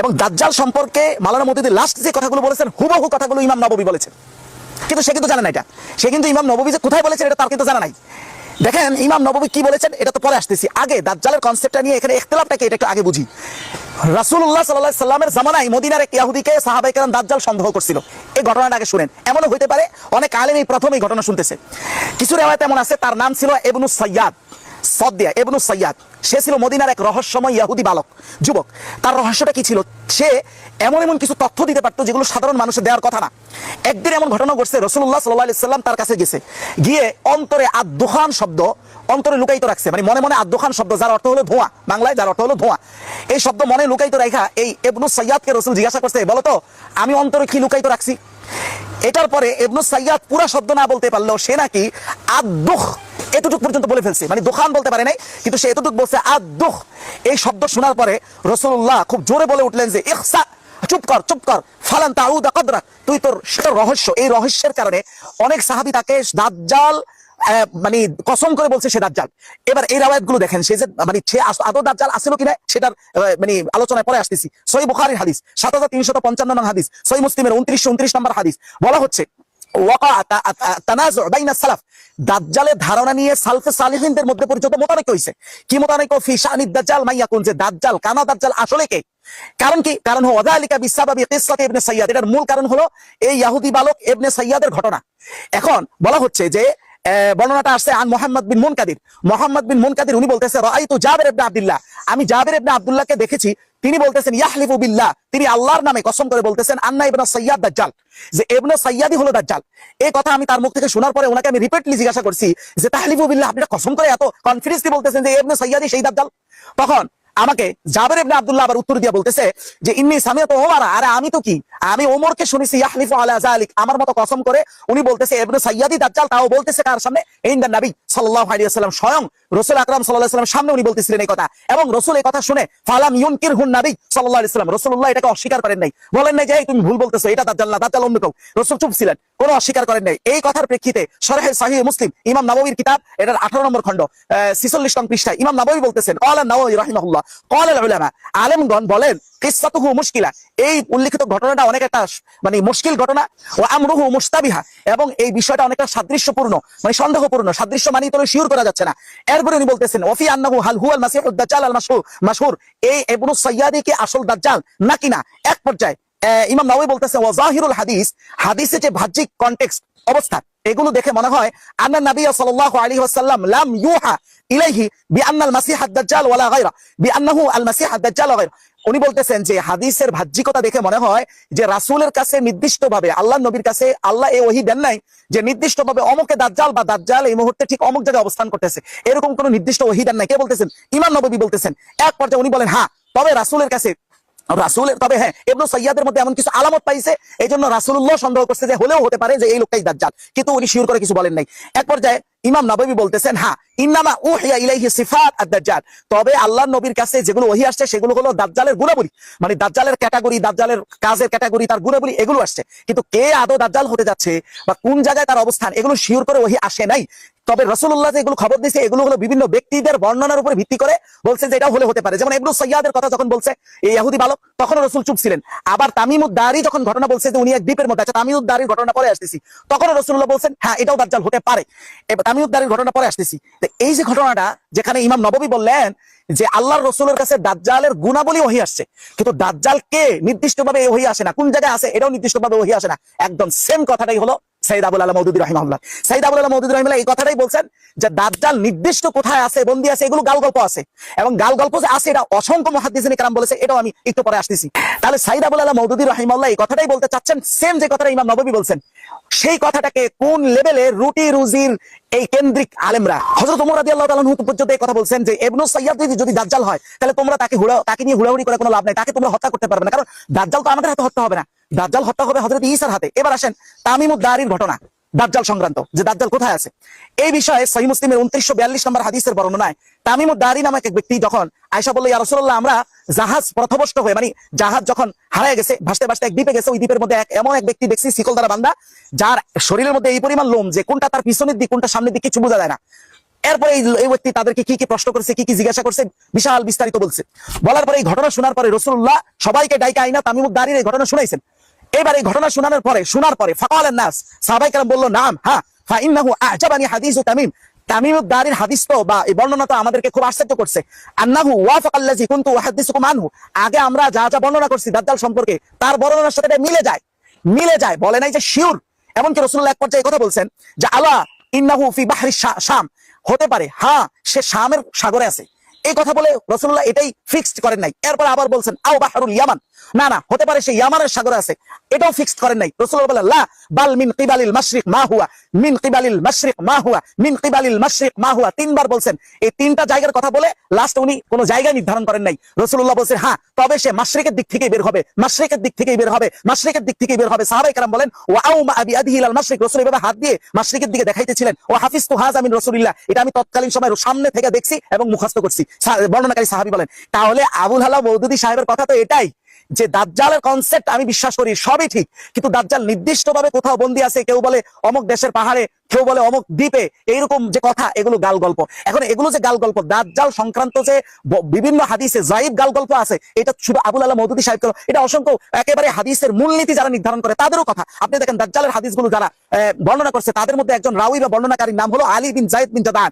এবং দাজ্জাল সম্পর্কে মাওলানা মওদুদী লাস্ট যে কথাগুলো বলেছেন হুবহু কথাগুলো ইমাম নববী বলেছেন, কিন্তু সে কিন্তু জানে না এটা। সে কিন্তু ইমাম নববী যে কোথায় বলেছেন এটা তার কিন্তু জানা নাই। দেখেন ইমাম নববী কি বলেছেন এটা তো পরে আসতেছি, আগে দাজ্জালের কনসেপ্টটা নিয়ে এখানে ইখতিলাফটাকে এটা একটু আগে বুঝি। রাসূলুল্লাহ সাল্লাল্লাহু আলাইহি সাল্লামের জামানায় মদিনার এক ইহুদিকে সাহাবায়ে কেরাম দাজ্জাল সন্দেহ করছিল। এই ঘটনাটা আগে শুনেন। এমনও হইতে পারে অনেক আলেম এই প্রথম এই ঘটনা শুনতেছে। কিছু রিওয়ায়াত এমন আছে তার নাম ছিল ইবনু সাইয়াদ, সদ্দিয়া ইবনু সাইয়াদ। সে ছিল মদিনার এক রহস্যময় ইহুদি বালক, যুবক। তার রহস্যটা কি ছিল? সে এমন কিছু তথ্য দিতে পারতো যেগুলো সাধারণ মানুষের দেওয়ার কথা না। একদিন এমন ঘটনা ঘটছে, রাসূলুল্লাহ সাল্লাল্লাহু আলাইহি সাল্লাম তার কাছে গেছে, গিয়ে অন্তরে আদ-দুখান শব্দ অন্তরে লুকায়িত রাখছে, মানে মনে মনে আদ-দুখান শব্দ যার অর্থ হলো ধোঁয়া, বাংলায় যার অর্থ হলো ধোঁয়া, এই শব্দ মনে লুকায়িত রাখা এই ইবনু সাইয়াদকে রাসূল জিজ্ঞাসা করছে, বলো তো আমি অন্তরে কি লুকায়িত রাখছি? এটার পরে ইবনু সাইয়াদ পুরো শব্দ না বলতে পারলেও সে নাকি আদ-দুখ এতটুকু পর্যন্ত বলে ফেলছে, মানে দোকান বলতে পারে নাই, কিন্তু সে এতটুকু বলছে আদ-দুখ। এই শব্দ শোনার পরে রাসূলুল্লাহ খুব জোরে বলে উঠলেন যে ইখসা, চুপ কর, ফালান তাউদা কদরাক, তুই তোর রহস্য, এই রহস্যের কারণে অনেক সাহাবী তাকে দাজ্জাল মানে কসম করে বলছে সে দাজ্জাল। এবার এই রাওয়ায়াতগুলো দেখেন, সে যে মানে সে আদৌ দাজ্জাল আছিল কিনা সেটার মানে আলোচনায় পরে আসতেছি। সহিহ বুখারীর হাদিস 7355 নং হাদিস, সহিহ মুসলিমের 2929 নম্বর হাদিস, বলা হচ্ছে দাজ্জালের ধারণা নিয়ে সালফে সালিহিনদের মধ্যে পর্যন্ত মোতাবেক হইছে। কি মোতাবেক? ফি শানিদ দাজ্জাল মাইয়াকুন, যে দাজ্জাল কানা দাজ্জাল আসলে কে? কারণ কি? কারণ ওয়াযালিকা বিসাবাবি কিসসাতি ইবনে সাইয়াদ, এটার মূল কারণ হলো এই ইহুদি বালক ইবনে সাইয়াদের ঘটনা। এখন বলা হচ্ছে যে বর্ণনাটা আসছে আন মুহাম্মদ বিন মুনকাদির, উনি বলতেছে রাআইতু জাবির ইবনে আব্দুল্লাহ, আমি জাবির ইবনে আব্দুল্লাহকে দেখেছি, তিনি বলতেছেন ইয়াহলিফু বিল্লাহ, তিনি আল্লাহর নামে কসম করে বলতেছেন আন্না ইবনে সাইয়াদ দাজ্জাল, যে ইবনে সাইয়াদই হলো দাজ্জাল। এই কথা আমি তার মুখ থেকে শোনার পরে ওনাকে আমি রিপিটলি জিজ্ঞাসা করছি যে তাহলিফু বিল্লাহ, আপনি কসম করে এত কনফিডেন্সলি বলতেছেন যে ইবনে সাইয়াদই সেই দাজ্জাল? তখন আমাকে জাবির ইবনে আব্দুল্লাহ আবার উত্তর দিয়ে বলতেছে যে ইন্নী সামিআতু ওমর, আরে আমি তো কি, আমি ওমরকে শুনেছি ইয়াহলিফু আলা যালিক, আমার মতো কসম করে উনি বলতেছে ইবনে সাইয়াদি দাজ্জাল, তাও বলতেছে কার সামনে? ইনদান নবী সাল্লাল্লাহু আলাইহি ওয়াসাল্লাম, স্বয়ং রাসূল আকরাম সাল্লাল্লাহু আলাইহি ওয়াসাল্লামের সামনে উনি বলতেছিলেন এই কথা। এবং রাসূল এই কথা শুনে ফালাম ইউনকিরহুন নবী সাল্লাল্লাহু আলাইহি ওয়াসাল্লাম, রাসূলুল্লাহ এটাকে অস্বীকার করেন নাই, বলেন নাই যে এই তুমি ভুল বলতেছো, এটা দাজ্জাল না, দাজ্জাল অন্য কেউ। রাসূল চুপ ছিলেন, কোনো অস্বীকার করেন নাই। এই কথার প্রেক্ষিতে শরহে সহিহ মুসলিম ইমাম নববীর কিতাব এটার 18 নম্বর খণ্ড 46 নং পৃষ্ঠায় ইমাম নববী বলতেছেন ক্বালা নববী রাহিমাহুল্লাহ ক্বালা আল উলামা, আলেমগণ বলেন কিসসাতুহু মুশকিলা, এই উল্লেখিত ঘটনাটা অনেক একটা মানে মুশকিল ঘটনা, ও আমরুহু মুশতাবিহা, এবং এই বিষয়টা অনেকটা সাদৃশ্যপূর্ণ, মানে সন্দেহপূর্ণ, সাদৃশ্য মানে তো শিওর করা যাচ্ছে না। এরপরে উনি বলতেছেন ওয়াফি আন্নাহু হাল হুয়াল মাসিহুদ দাজ্জাল আল মাশহুর, এই ইবনু সাইয়াদি কি আসল দাজ্জাল নাকি না? এক পর্যায়ে ইমাম নববী বলতেছেন ওয়া যাহিরুল হাদিস, হাদিসের যে বাহ্যিক কনটেক্সট অবস্থা এগুলো দেখে মনে হয় আন্না নবী সাল্লাল্লাহু আলাইহি ওয়াসাল্লাম লাম ইউহা ইলাইহি বিআন্নাল মাসিহ আদ-দাজ্জাল ওয়ালা গায়রা, বিআন্নাহু আল মাসিহ আদ-দাজ্জাল ওয়া গায়রা, উনি বলতেছেন যে হাদিসের বাহ্যিকতা দেখে মনে হয় যে রাসূলের কাছে নির্দিষ্টভাবে আল্লাহ নবীর কাছে আল্লাহ এই ওহী দেন নাই যে নির্দিষ্টভাবে অমুকে দাজ্জাল বা দাজ্জাল এই মুহূর্তে ঠিক অমুক জায়গায় অবস্থান করতেছে, এরকম কোনো নির্দিষ্ট ওহী দেন নাই। কে বলতেছেন? ইমাম নববী বলতেছেন। এক পর্যায়ে উনি বলেন হ্যাঁ, তবে রাসূলের কাছে তবে হ্যাঁ, ইবনে সাইয়াদের মধ্যে এমন কিছু আলামত পাইছে, এই জন্য রাসূলুল্লাহ সন্দেহ করছে যে হলেও হতে পারে যে এই লোকটাই দাজ্জাল, কিন্তু উনি শিওর করে কিছু বলেন নাই। এক পর্যায়ে ইমাম নববী বলতেছেন হ্যাঁ, ইন্নামা উহিয়া ইলাইহি সিফাত আদ-দাজ্জাল, তবে আল্লাহর নবীর কাছে যেগুলো ওহী আসছে সেগুলো হলো দাজ্জালের গুণাবলী, মানে দাজ্জালের ক্যাটাগরি, দাজ্জালের কাজের ক্যাটাগরি, তার গুণাবলী এগুলো আসছে, কিন্তু কে আদৌ দাজ্জাল হতে যাচ্ছে বা কোন জায়গায় তার অবস্থান এগুলো শিওর করে ওহী আসে নাই। তবে রাসূলুল্লাহ যে এগুলো খবর দিয়েছে এগুলো হলো বিভিন্ন ব্যক্তিদের বর্ণনার উপর ভিত্তি করে বলছে যে এটা হতে পারে। যেমন ইবনে সাইয়াদের কথা যখন বলছে এই ইহুদি বালক, তখন রাসূল চুপ ছিলেন। আবার তামিমুদ দারি যখন ঘটনা বলছে যে উনি এক দ্বীপের মধ্যে, আচ্ছা তামিমুদ দারির ঘটনা পরে আসতেছি, তখন রাসূলুল্লাহ বলছেন হ্যাঁ এটাও দাজ্জাল হতে পারে, তামিমুদ দারির ঘটনা পরে আসতেছি। তো এই যে ঘটনাটা যেখানে ইমাম নববী বললেন যে আল্লাহর রাসূলের কাছে দাজ্জালের গুণাবলী ওহী আসছে, কিন্তু দাজ্জাল কে নির্দিষ্টভাবে ওহী আসে না, কোন জায়গায় আছে এটাও নির্দিষ্টভাবে ওহী আসে না। একদম সেম কথাটাই হলো সাইয়্যিদ আবুল আলা মওদুদী রাহিমাহুল্লাহ। সাইয়্যিদ আবুল আলা মওদুদী রাহিমাহুল্লাহ এই কথাটাই বলছেন যে দাজ্জাল নির্দিষ্ট কোথায় আছে, বন্দী আছে, এগুলো গাল গল্প আছে, এবং গাল গল্প যে আছে এটা অসংখ্য মুহাদ্দিসিনে কেরাম বলেছে, এটাও আমি একটু পরে আসতেছি। তাহলে সাইয়্যিদ আবুল আলা মওদুদী রাহিমাহুল্লাহ এই কথাটাই বলতে চাচ্ছেন, সেম যে কথাটা ইমাম নববী বলছেন, সেই কথাটাকে কোন লেভেলে রুটি রুজির এই কেন্দ্রিক আলেমরা হযরত ওমর রাদিয়াল্লাহু তাআলা আনহু পর্যন্ত এই কথা বলছেন যে ইবনে সাইয়্যিদ যদি দাজ্জাল হয় তাহলে তোমরা তাকে নিয়ে হুড়াহুড়ি করে কোনো লাভ নাই, তাকে তোমরা হত্যা করতে পারবে না, কারণ দাজ্জাল তো আমাদের হাতে হত্যা হবে না, দাজ্জাল হত্যা হবে হযরত ঈসার হাতে। এবার আসেন তামিমুদ দারির ঘটনা দাজ্জাল সংক্রান্ত, যে দাজ্জাল কোথায় আছে এই বিষয়ে সহিহ মুসলিমের 2942 নম্বর হাদিসের বর্ণনায় তামিমুদ দারি নামক এক ব্যক্তি যখন আয়েশা বলল ইয়া রাসূলুল্লাহ আমরা জাহাজ পথভ্রষ্ট হয়ে, মানে জাহাজ যখন হারায় গেছে, ভাসতে ভাসতে এক দ্বীপে গেছে, ওই দ্বীপের মধ্যে এমন এক ব্যক্তি দেখছি শিকল দ্বারা বাঁধা, যার শরীরের মধ্যে এই পরিমাণ লোম যে কোনটা তার পিছনের দিক কোনটা সামনের দিক কিছু বোঝা যায় না। এরপরে এই ব্যক্তি তাদেরকে কি কি প্রশ্ন করছে, কি কি জিজ্ঞাসা করছে, বিশাল বিস্তারিত বলছে। বলার পরে এই ঘটনা শোনার পরে রাসূলুল্লাহ সবাইকে ডাইকা আইনা তামিমুদ দারির এই ঘটনা শুনাইছেন। এবার এই ঘটনা শোনার পরে ফাকালান নাস, সাহাবায়ে কেরাম বলল নাম হ্যাঁ ফা ইন্নাহু আ'জাবানি হাদিসু তামিম, তামিমুদ দারির হাদিস তো বা এই বর্ণনা তো আমাদেরকে খুব আশ্চর্য করছে। আন্নাহু ওয়াফাকাল্লাযী কুনতু উহাদ্দিসুকুম আনহু, আগে আমরা যা যা বর্ণনা করছি দাজ্জাল সম্পর্কে তার বর্ণনার সাথে এটা মিলে যায়, বলে নাই যে শিওর। এমনকি রাসূলুল্লাহ এক পর্যায়ে কথা বলছেন যে আলা ইন্নাহু ফি বাহরি শাম, হতে পারে হ্যাঁ সে শামের সাগরে আছে, এই কথা বলে রাসূলুল্লাহ এটাই ফিক্সড করেন নাই। এরপর আবার বলছেন আও বাহরুল ইয়ামান, না হতে পারে সে ইয়ামানের সাগরে আছে, এটাও ফিক্সড করেন নাই। রাসূলুল্লাহ বলেন লা বাল মিন কিবালিল মাশরিক মা হুয়া, মিন কিবালিল মাশরিক মা হুয়া, মিন কিবালিল মাশরিক মা হুয়া, তিনবার বলছেন। এই তিনটা জায়গার কথা বলে লাস্ট উনি কোনো জায়গা নির্ধারণ করেন নাই। রাসূলুল্লাহ বলছেন হ্যাঁ তবে সে মাশরিকের দিক থেকে বের হবে, মাশরিকের দিক থেকে বের হবে, মাশরিকের দিক থেকে বের হবে। সাহাবায়ে কেরাম বলেন ওয়া আউ মা বিয়াদিহি ইলাল মাশরিক, রাসূল এভাবে হাত দিয়ে মাশরিকের দিকে দেখাইতেছিলেন। ও হাফিজতু হাযা মিন রাসূলিল্লাহ, এটা আমি তৎকালীন সময় সামনে থেকে দেখছি এবং মুখস্থ করছি। বর্ণনাকারী সাহাবী বলেন তাহলে আবুল আলা মওদুদী সাহেবের কথা তো এটাই যে দাজ্জালের কনসেপ্ট আমি বিশ্বাস করি সবই ঠিক, কিন্তু দাজ্জাল নির্দিষ্টভাবে কোথাও বন্দী আছে, কেউ বলে অমুক দেশের পাহাড়ে, কেউ বলে অমুক দ্বীপে, এইরকম যে কথা এগুলো গাল গল্প। এখন এগুলো যে গাল গল্প, দাজ্জাল সংক্রান্ত যে বিভিন্ন হাদিসে যায়িব গাল গল্প আছে, এটা শুধু আবুল আলা মওদুদী সাহেব, এটা অসংখ্য একেবারে হাদিসের মূলনীতি যারা নির্ধারণ করে তাদেরও কথা। আপনি দেখেন দাজ্জালের হাদিসগুলো যারা বর্ণনা করছে তাদের মধ্যে একজন রাউই বা বর্ণনাকারীর নাম হলো আলী বিন যায়েদ বিন জাদান।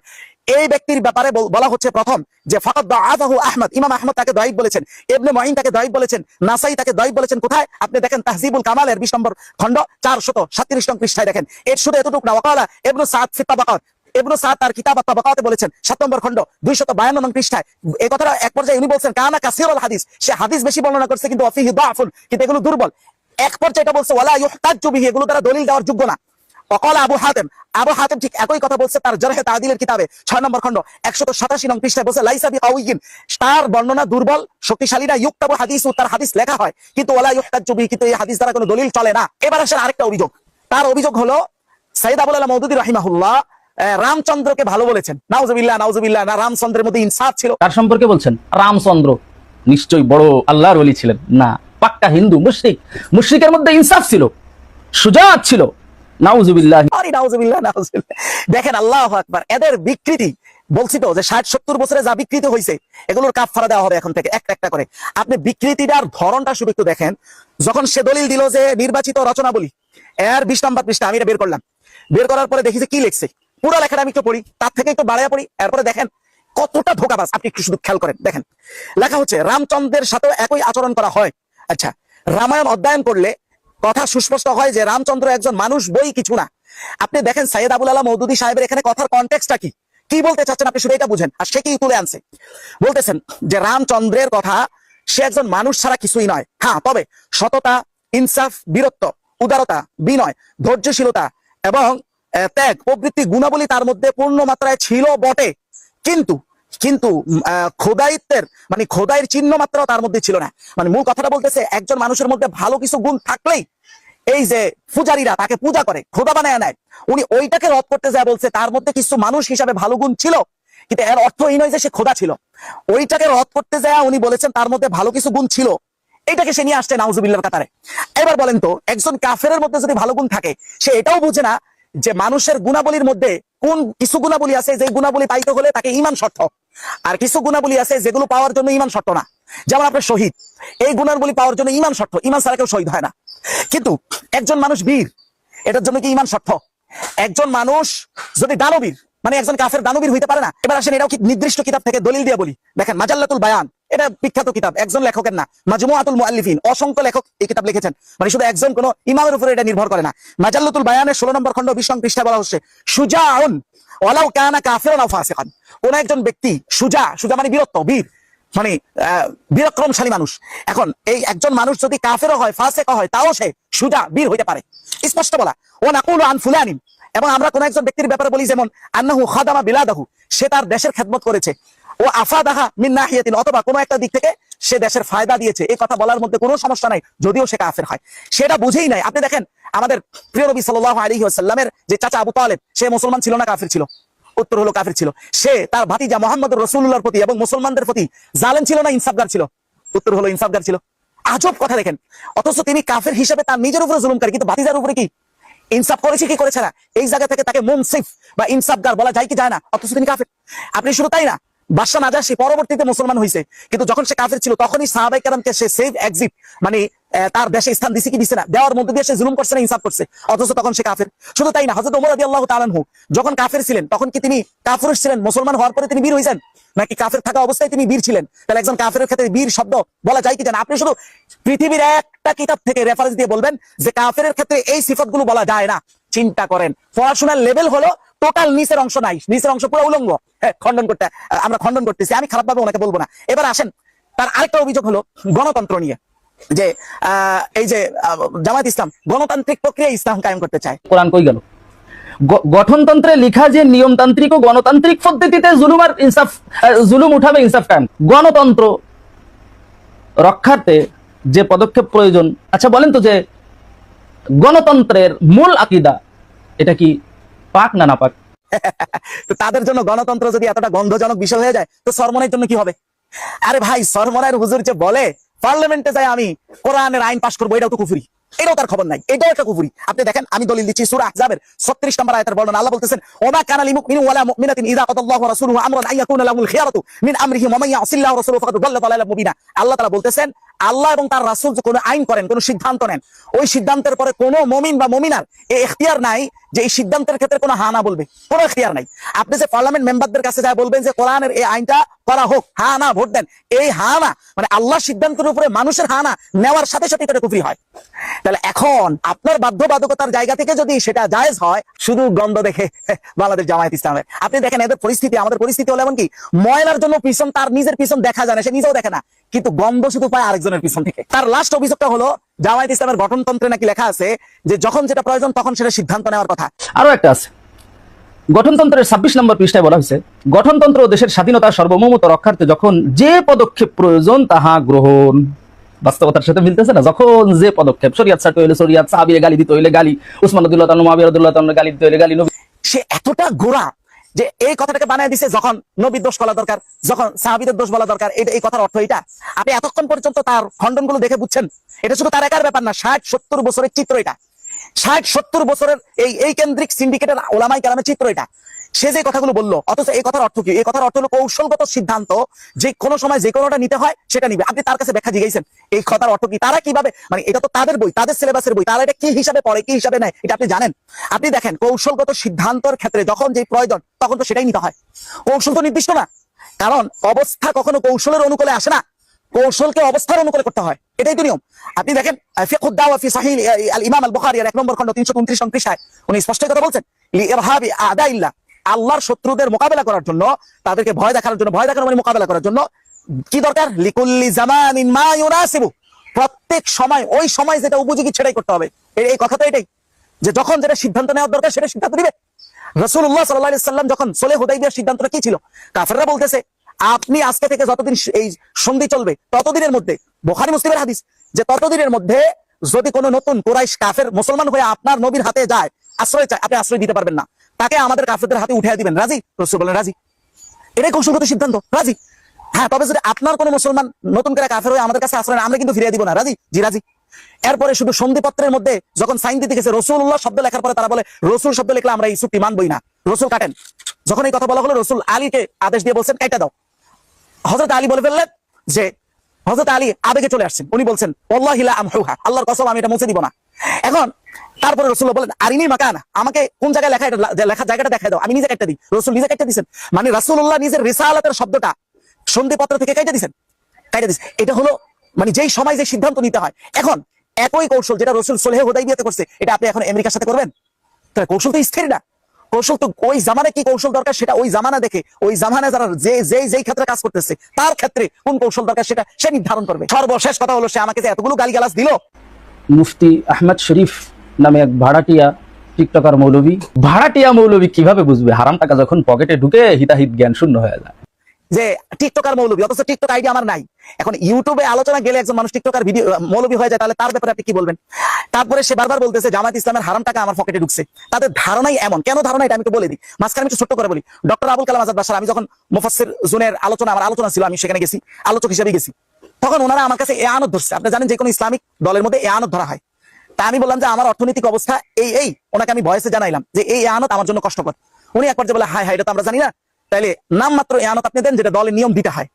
এই ব্যক্তির ব্যাপারে বলা হচ্ছে প্রথম যে ফাকাদ দাআফাহু আহমদ, ইমাম আহমদ তাকে দাঈফ বলেছেন, ইবনে মুঈন তাকে দাঈফ বলেছেন, নাসাই তাকে দাঈফ বলেছেন। কোথায় আপনি দেখেন তাহজিবুল কামালের 20 নম্বর খণ্ড 437 নং পৃষ্ঠায় দেখেন। এর শুধু এতটুকু না, ওয়াকালা ইবনে সাদ ফি তাবাকাত, ইবনে সাদ তার কিতাব আত-তাবাকাতে বলেছেন 7 নম্বর খণ্ড 252 নং পৃষ্ঠায়। এই কথাটা এক পর্যায়ে উনি বলছেন কানা কাসীরুল হাদিস, সে হাদিস বেশি বর্ণনা করছে কিন্তু ওয়াফিহি দাআফুন, কিন্তু এগুলো দুর্বল। এক পর্যায়ে এটা বলছে ওয়ালা ইহতাজ্জু বিহি, এগুলো দ্বারা দলিল দেওয়ার যোগ্য না। ওয়াকালা আবু হাতিম ঠিক একই কথা বলছে তার জারহে তা'দীলের কিতাবে 6 নম্বর খণ্ড 187 নং পৃষ্ঠায় বলছে লাইসা বিকাউয়িন, তার বর্ণনা দুর্বল, শক্তিশালী না। ইউক্তাবু হাদিসু, তার হাদিস লেখা হয় কিন্তু ওয়ালা ইহতাজ্জু বিহি, কিন্তু এই হাদিস দ্বারা কোনো দলিল চলে না। এবার আসেন আরেকটা অভিযোগ, তার অভিযোগ হলো সাইয়্যিদ আবুল আলা মওদুদী রাহিমাহুল্লাহ রামচন্দ্রকে ভালো বলেছেন। নাউজুবিল্লাহ, না রামচন্দ্রের মধ্যে ইনসাফ ছিল। তার সম্পর্কে বলছেন রামচন্দ্র নিশ্চয়ই বড় আল্লাহর ওলি ছিলেন না, পাক্কা হিন্দু মুশরিক, মুশরিকের মধ্যে ইনসাফ ছিল, সুজাত ছিল। নাউজুবিল্লাহ, আরে নাউজুবিল্লাহ। দেখেন আল্লাহু আকবার, এদের বিকৃতি বলছি তো যে 60-70 বছরে যা বিকৃতি হয়েছে এগুলোর কাফারা দেওয়া হবে এখন থেকে একটা করে। আপনি বিকৃতিটার ধরনটা শুধু একটু দেখেন। যখন সে দলিল দিল যে নির্বাচিত রচনাবলী, এর 20 নম্বর পৃষ্ঠা আমি এটা বের করলাম, বের করার পরে দেখি যে কি লিখছে, পুরো লেখাটা আমি একটু পড়ি, তার থেকে একটু বাড়াইয়া পড়ি, এরপরে দেখেন কতটা ধোঁকাবাজ। আপনি একটু শুধু খেয়াল করেন, দেখেন লেখা হচ্ছে রামচন্দ্রের সাথেও একই আচরণ করা হয়। আচ্ছা, রামায়ণ অধ্যয়ন করলে কথা সুস্পষ্ট হয় যে রামচন্দ্র একজন মানুষ, বই কিছু না। আপনি দেখেন সাইয়্যিদ আবুল আলা মওদুদী সাহেবের এখানে কথার কনটেক্সটটা কি বলতে চাচ্ছেন আপনি শুধু এটা বুঝেন। আর সে কি তুলে আনছে, বলতেছেন যে রামচন্দ্রের কথা সে একজন মানুষ ছাড়া কিছুই নয়। হ্যাঁ, তবে সততা, ইনসাফ, বীরত্ব, উদারতা, বিনয়, ধৈর্যশীলতা এবং ত্যাগ প্রভৃতি গুণাবলী তার মধ্যে পূর্ণ মাত্রায় ছিল বটে, কিন্তু কিন্তু খোদাইত্বের মানে খোদাইয়ের চিহ্ন মাত্রাও তার মধ্যে ছিল না। মানে মূল কথাটা বলতেছে, একজন মানুষের মধ্যে ভালো কিছু গুণ থাকলেই এই যে পূজারীরা তাকে পূজা করে, খোদা বানায় নেয়, উনি ওইটাকে রদ করতে যায় বলছে তার মধ্যে কিছু মানুষ হিসাবে ভালো গুণ ছিল, কিন্তু এর অর্থ এই নয় যে সে খোদা ছিল। ওইটাকে রদ করতে যায় উনি বলেছেন তার মধ্যে ভালো কিছু গুণ ছিল, এটাকে সে নিয়ে আসছে নাউজুবিল্লাহর কাতারে। এবার বলেন তো, একজন কাফেরের মধ্যে যদি ভালো গুণ থাকে, সে এটাও বুঝে না যে মানুষের গুণাবলীর মধ্যে কোন কিছু গুণাবলী আছে যে গুণাবলী পাইতে হলে তাকে ঈমান শর্ত, আর কিছু গুণাবলী আছে যেগুলো পাওয়ার জন্য ঈমান শর্ত না। যেমন আপনার শহীদ, এই গুণাবলী পাওয়ার জন্য ঈমান শর্ত, ঈমান ছাড়া কেউ শহীদ হয় না। কিন্তু একজন মানুষ বীর, এটার জন্য কি ঈমান শর্ত? একজন মানুষ যদি দানবীর, মানে একজন কাফের দানবীর হইতে পারে না। এবার আসেন, এটাও কি নির্দিষ্ট কিতাব থেকে দলিল দিয়ে বলি। দেখেন মাজাল্লাতুল বায়ান, এটা বিখ্যাত কিতাব, একজন লেখকের না, মাজমুআতুল মুআল্লিফিন, অসংখ্য লেখক এই কিতাব লিখেছেন, মানে শুধু একজন কোন ইমামের উপরে এটা নির্ভর করে না। মাজাল্লাতুল বায়ানের 16 নম্বর খণ্ড 20 নং পৃষ্ঠায় বলা হচ্ছে, সুজাউন ওয়ালাউ কানা কাফিরান আও ফাসিকান। কোন একজন ব্যক্তি সুজা, সুজা মানে বীরত্ব, বীর মানে বীরক্রমশালী মানুষ। এখন এই একজন মানুষ যদি কাফেরও হয়, ফাসিক হয়, তাও সে সুজা, বীর হইতে পারে, স্পষ্ট বলা। ও নাকুলু আন ফুলানিন, এবং আমরা কোন একজন ব্যক্তির ব্যাপারে বলি যেমন আন্নাহু খাদামা বিলাদাহু, সে তার দেশের খেদমত করেছে, ও আফাদাহা মিন নাহিয়াতিন, অথবা কোনো একটা দিক থেকে সে দেশের ফায়দা দিয়েছে, এই কথা বলার মধ্যে কোনো সমস্যা নাই, যদিও সে কাফের হয়। সেটা বুঝেই নাই। আপনি দেখেন আমাদের প্রিয় নবী সাল্লাল্লাহু আলাইহি ওয়াসাল্লামের যে চাচা আবু তালেব, সে মুসলমান ছিল না কাফের ছিল? উত্তর হলো কাফের ছিল। সে তার ভাতিজা মুহাম্মদুর রাসূলুল্লাহর প্রতি এবং মুসলমানদের প্রতি জালেম ছিল না ইনসাফগার ছিল? উত্তর হলো ইনসাফগার ছিল। আজব কথা দেখেন, অথচ তিনি কাফের হিসেবে তার নিজের উপরে জুলুমকারী, কিন্তু ভাতিজার উপরে কি ইনসাফ করেছে কি করেছে না? এই জায়গা থেকে তাকে মুনসিফ বা ইনসাফগার বলা যায় কি যায় না? অথচ তিনি কাফের। আপনি শুধু তাই না, বাদশা নাজাশী পরবর্তীতে মুসলমান হয়েছে, কিন্তু যখন সে কাফের ছিল তখনই সাহাবায়ে কেরামকে সে সেভ এক্সিট মানে তার দেশে স্থান দিছে কি দিছে না? দেওয়ার মধ্যে দিয়ে সে জুলুম করছে না ইনসাফ করছে, অথচ তখন সে কাফের। শুধু তাই না, হযরত ওমর রাদিয়াল্লাহু তাআলা আনহু যখন কাফের ছিলেন তখন কি তিনি কাফির ছিলেন? মুসলমান হওয়ার পরে তিনি বীর হয়েছেন, নাকি কাফের থাকা অবস্থায় তিনি বীর ছিলেন? তাহলে একজন কাফেরের ক্ষেত্রে বীর শব্দ বলা যায় কি জানেন? আপনি শুধু পৃথিবীর একটা কিতাব থেকে রেফারেন্স দিয়ে বলবেন যে কাফেরের ক্ষেত্রে এই সিফাতগুলো বলা যায় না। চিন্তা করেন, পড়াশোনার লেভেল হলো টোটাল নিচের অংশ নাই, নিচের অংশ পুরো উলঙ্গ। খণ্ডন করতে আমরা খণ্ডন করতেছি, আমি খারাপ ভাবে ওনাকে বলবো না। এবার আসেন, তার আরেকটা অভিযোগ হলো গণতন্ত্র নিয়ে, যে এই যে জামায়াত ইসলাম গণতান্ত্রিক প্রক্রিয়া ইসলাম কায়েম করতে চায়। কোরআন কই গেল? গঠনতন্ত্রে লেখা যে নিয়মতান্ত্রিক ও গণতান্ত্রিক পদ্ধতিতে জুলুম আর ইনসাফ, জুলুম উঠাবে ইনসাফ কায়েম, গণতন্ত্র রক্ষার্থে যে পদক্ষেপ প্রয়োজন। আচ্ছা বলেন তো, যে গণতন্ত্রের মূল আকীদা এটা কি পাক না নাপাক? তো তাদের জন্য গণতন্ত্র যদি এতটা গন্ধজনক বিষয় হয়ে যায়, তো সরমনের জন্য কি হবে? আরে ভাই, সরমনের হুজুর যে বলে পার্লামেন্টে যাই আমি কোরআনের আইন পাশ করবো, এটাও তো কুফরি, এটাও তার খবর নাই, এটাও একটা কুফরি। আপনি দেখেন, আমি দলিল দিচ্ছি সূরা আহজাবের 36 নম্বর আয়াতের বর্ণনা। আল্লাহ বলতেছেন, ওমা কানা লিল মুমিনিন ওয়ালা মুমিনাতিন ইযা কাদাল্লাহু ওয়া রাসূলুহু আমরান আইয়াকুনা লাহুমুল খিয়ারাতু মিন আমরিহিম ওয়া মান ইয়াসিল্লাহু ওয়া রাসূলুহু ফাকাদ দাল্লা দালালাম মুবিনা। আল্লাহ তাআলা বলতেছেন, আল্লাহ এবং তার রাসূল যে কোনো আইন করেন, কোনো সিদ্ধান্ত নেন, ওই সিদ্ধান্তের পরে কোনো মুমিন বা মুমিনার এই ইখতিয়ার নাই যে এই সিদ্ধান্তের ক্ষেত্রে কোনো হা না বলবে, কোনো ইখতিয়ার নাই। আপনি যে পার্লামেন্ট মেম্বারদের কাছে যায় বলবেন যে কোরআনের এই আইনটা করা হোক, হা না ভোট দেন, এই হা না মানে আল্লাহর সিদ্ধান্তের উপরে মানুষের হা না নেওয়ার সাথে সাথে এটা কুফরি হয়। তাহলে এখন আপনার বাধ্যবাধকতার জায়গা থেকে যদি সেটা জায়েজ হয়, শুধু গন্ধ দেখে বাংলাদেশ জামায়াত ইসলামের, আপনি দেখেন এদের পরিস্থিতি, আমাদের পরিস্থিতি হলো এমন কি, ময়লার জন্য পিছন তার নিজের পিছন দেখা যায় না, সে নিজেও দেখে না, কিন্তু গন্ধ শুধু পায় আরেকজনের পিছন থেকে। তার লাস্ট অভিযোগটা হলো জামায়াত ইসলামের গঠনতন্ত্রে নাকি লেখা আছে যে যখন যেটা প্রয়োজন তখন সেটা সিদ্ধান্ত নেওয়ার কথা। আরো একটা আছে, গঠনতন্ত্রের 26 নম্বর পৃষ্ঠায় বলা হয়েছে, গঠনতন্ত্র ও দেশের স্বাধীনতা সার্বভৌমত্ব রক্ষার্থে যখন যে পদক্ষেপ প্রয়োজন তাহা গ্রহণ। বাস্তবতার সাথে মিলতেছে না? যখন যে পদক্ষেপ, শরিয়াত ছাড়তে হইলে শরিয়াত, সাহাবীরে গালি দিতে হইলে গালি, উসমান রাদিয়াল্লাহু তাআলা মুআবিয়া রাদিয়াল্লাহু তাআলা গালি দিতে হইলে গালি। সে এতটা গোড়া যে এই কথাটাকে বানায় দিছে, যখন নবীর দোষ বলা দরকার, যখন সাহাবীদের দোষ বলা দরকার, এই কথার অর্থ এটা। আপনি এতক্ষণ পর্যন্ত তার খণ্ডনগুলো দেখে বুঝছেন, এটা শুধু তার একার ব্যাপার না, 60-70 বছরের চিত্র এটা, 60-70 বছরের এই কেন্দ্রিক সিন্ডিকেটের ওলামায়ে কেরামের চিত্র এটা। সে যে কথাগুলো বললো, অথচ এই কথার অর্থ কি? এই কথার অর্থ হলো কৌশলগত সিদ্ধান্ত, যে কোনো সময় যে কোনোটা নিতে হয় সেটা নিবে। আপনি তার কাছে ব্যাখ্যা জিজ্ঞাসেন এই কথার অর্থ কি, তারা কিভাবে, মানে এটা তো তাদের বই, তাদের সিলেবাসের বই, তারা এটা কি হিসাবে পড়ে, কি হিসাবে নেয়, এটা আপনি জানেন? আপনি দেখেন, কৌশলগত সিদ্ধান্তের ক্ষেত্রে যখন যে প্রয়োজন তখন তো সেটাই নিতে হয়। কৌশল তো নির্দিষ্ট না, কারণ অবস্থা কখনো কৌশলের অনুকূলে আসে না, কৌশলকে অবস্থার অনুকূলে করতে হয়, এটাই তো নিয়ম। আপনি দেখেন ফিকহুদ দাওয়া ফি সহিহ আল ইমাম আল বুখারী এর 1 নম্বর খণ্ড 329 নং পৃষ্ঠায় উনি স্পষ্ট কথা বলছেন, লিইরহাবি আদাইল্লাহ, আল্লাহর শত্রুদের মোকাবেলা করার জন্য, তাদেরকে ভয় দেখানোর জন্য, ভয় দেখানো মানে মোকাবেলা করার জন্য, কি দরকার? লিকুল্লি জামানিন মা ইউনাসিবু, প্রত্যেক সময় ওই সময় যেটা উপযোগী সেটাই করতে হবে। এই কথা তো এটাই, যে যখন যেটা সিদ্ধান্ত নেওয়ার দরকার সেটা সিদ্ধান্ত নিবে। রাসূলুল্লাহ সাল্লাল্লাহু আলাইহি সাল্লাম যখন সুলহ হুদাইবিয়ার সিদ্ধান্তটা কি ছিল, কাফেররা বলতেছে আপনি আজকে থেকে যতদিন এই সন্ধি চলবে ততদিনের মধ্যে, বুখারী মুসলিমের হাদিস, যে ততদিনের মধ্যে যদি কোনো নতুন কুরাইশ কাফের মুসলমান হয়ে আপনার নবীর হাতে যায়, আশ্রয় চায়, আপনি আশ্রয় দিতে পারবেন না, তাকে আমাদের কাফেরদের হাতে উঠিয়ে দিবেন। রাজি? রাসূল বলেন রাজি। এটাই কৌশলগত সিদ্ধান্ত, রাজি। হ্যাঁ, তবে যদি আপনার কোনো মুসলমান নতুন করে কাফের হয়ে আমাদের কাছে আশ্রয় নেয়, আমরা কিন্তু ফিরিয়ে দিব না। রাজি? জি রাজি। এরপরে শুধু সন্ধিপত্রের মধ্যে যখন সাইন দিতে গেছে, রাসূলুল্লাহ শব্দ লেখার পরে তারা বলে রাসূল শব্দ লিখলে আমরা এই চুক্তি মানবই না, রাসূল কাটেন। যখন এই কথা বলা হলো, রাসূল আলীকে আদেশ দিয়ে বলছেন কাইটা দাও। হযরত আলী বলে ফেললেন যে, হযরত আলী আবেগে চলে আসছেন, উনি বলছেন ওয়াল্লাহি লা আমহুহা, আল্লাহর কসম আমি এটা মুছে দিব না। এখন তারপরে রাসূল বলেন আরিনি মাকানা, আমাকে কোন জায়গায় লেখা, এটা লেখা জায়গাটা দেখায় দাও, আমি নিজে কাটতে দিই। রাসূল নিজে কাটতে দিয়েছেন, মানে রাসূলুল্লাহ নিজের রিসালাতের শব্দটা সন্ধিপত্র থেকে কাটতে দিয়েছেন, কাটতে দিয়েছেন। এটা হলো মানে যেই সময় যে সিদ্ধান্ত নিতে হয়। এখন একই কৌশল যেটা রাসূল সুলহ হুদাইবিয়াতে করছে, এটা আপনি এখন আমেরিকার সাথে করবেন? তাহলে কৌশল তো স্থির না। কৌশল তো ওই জামানে কি কৌশল দরকার সেটা ওই জামানা দেখে, ওই জামানে যারা যেই ক্ষেত্রে কাজ করতেছে তার ক্ষেত্রে কোন কৌশল দরকার সেটা সে নির্ধারণ করবে। সর্বশেষ কথা হলো, সে আমাকে যে এতগুলো গালিগালাজ দিল, মুফতি আহমদ শরীফ নামে এক ভাড়াটিয়া টিকটকার মৌলবী। ভাড়াটিয়া মৌলবী কিভাবে বুঝবে হারাম টাকা যখন পকেটে ঢুকে হিতাহিত জ্ঞান শূন্য হয়ে যায়? যে টিকটকার মৌলবী, অথচ টিকটক আইডি আমার নাই। এখন ইউটিউবে আলোচনা গেলে একজন মানুষ টিকটকার ভিডিও মৌলবী হয়ে যায়, তাহলে তার ব্যাপারে আপনি কি বলবেন? তারপরে সে বারবার বলতেছে জামাত ইসলামের হারাম টাকা আমার পকেটে ঢুকছে। তাদের ধারণাই এমন। কেন ধারণা, এটা আমি একটু বলে দিই। মাঝখানে আমি একটু ছোট্ট করে বলি। ডক্টর আবুল কালাম আজাদ বাশার, আমি যখন মুফাসসির জোনের আমার আলোচনা ছিল, আমি সেখানে গেছি, আলোচক হিসেবে গেছি। তখন ওনারা আমার কাছে এয়ানত ধরছে। আপনি জানেন যে কোনো ইসলামিক দলের মধ্যে এয়ানত ধরা হয়। তা আমি বললাম যে আমার অর্থনৈতিক অবস্থা এই ওনাকে আমি ভয়েসে জানাইলাম যে এই এয়ানত আমার জন্য কষ্টকর। উনি একবার যে বলে হাই হাই, এটা তো আমরা জানি না, তাইলে নাম মাত্র এয়ানত আপনি দেন, যেটা দলের নিয়ম দিতে হয়।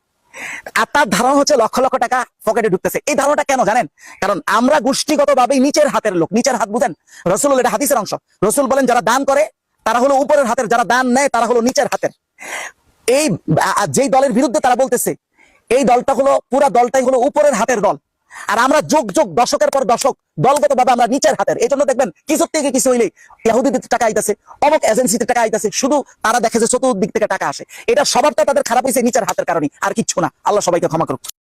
আর তার ধারণা হচ্ছে লক্ষ লক্ষ টাকা পকেটে ঢুকতেছে। এই ধারণাটা কেন জানেন? কারণ আমরা গোষ্ঠীগত ভাবে নিচের হাতের লোক। নিচের হাত বুঝেন? রাসূল, এটা হাদিসের অংশ। রাসূল বলেন যারা দান করে তারা হলো উপরের হাতের, যারা দান নেয় তারা হলো নিচের হাতের। এই যেই দলের বিরুদ্ধে তারা বলতেছে, এই দলটা হলো, পুরা দলটাই হলো উপরের হাতের দল। আর আমরা যোগ দশকের পর দশক দলগত ভাবে আমরা নিচের হাতের। এই জন্য দেখবেন কিছু থেকে কিছু হইলেই ইহুদিদের টাকা আইতাছে, অমুক এজেন্সিতে টাকা আইতাছে, শুধু তারা দেখে যে চতুর্দিক থেকে টাকা আসে। এটা সবারটা তাদের খারাপ হয়েছে নিচের হাতের কারণে, আর কিচ্ছু না। আল্লাহ সবাইকে ক্ষমা করুক।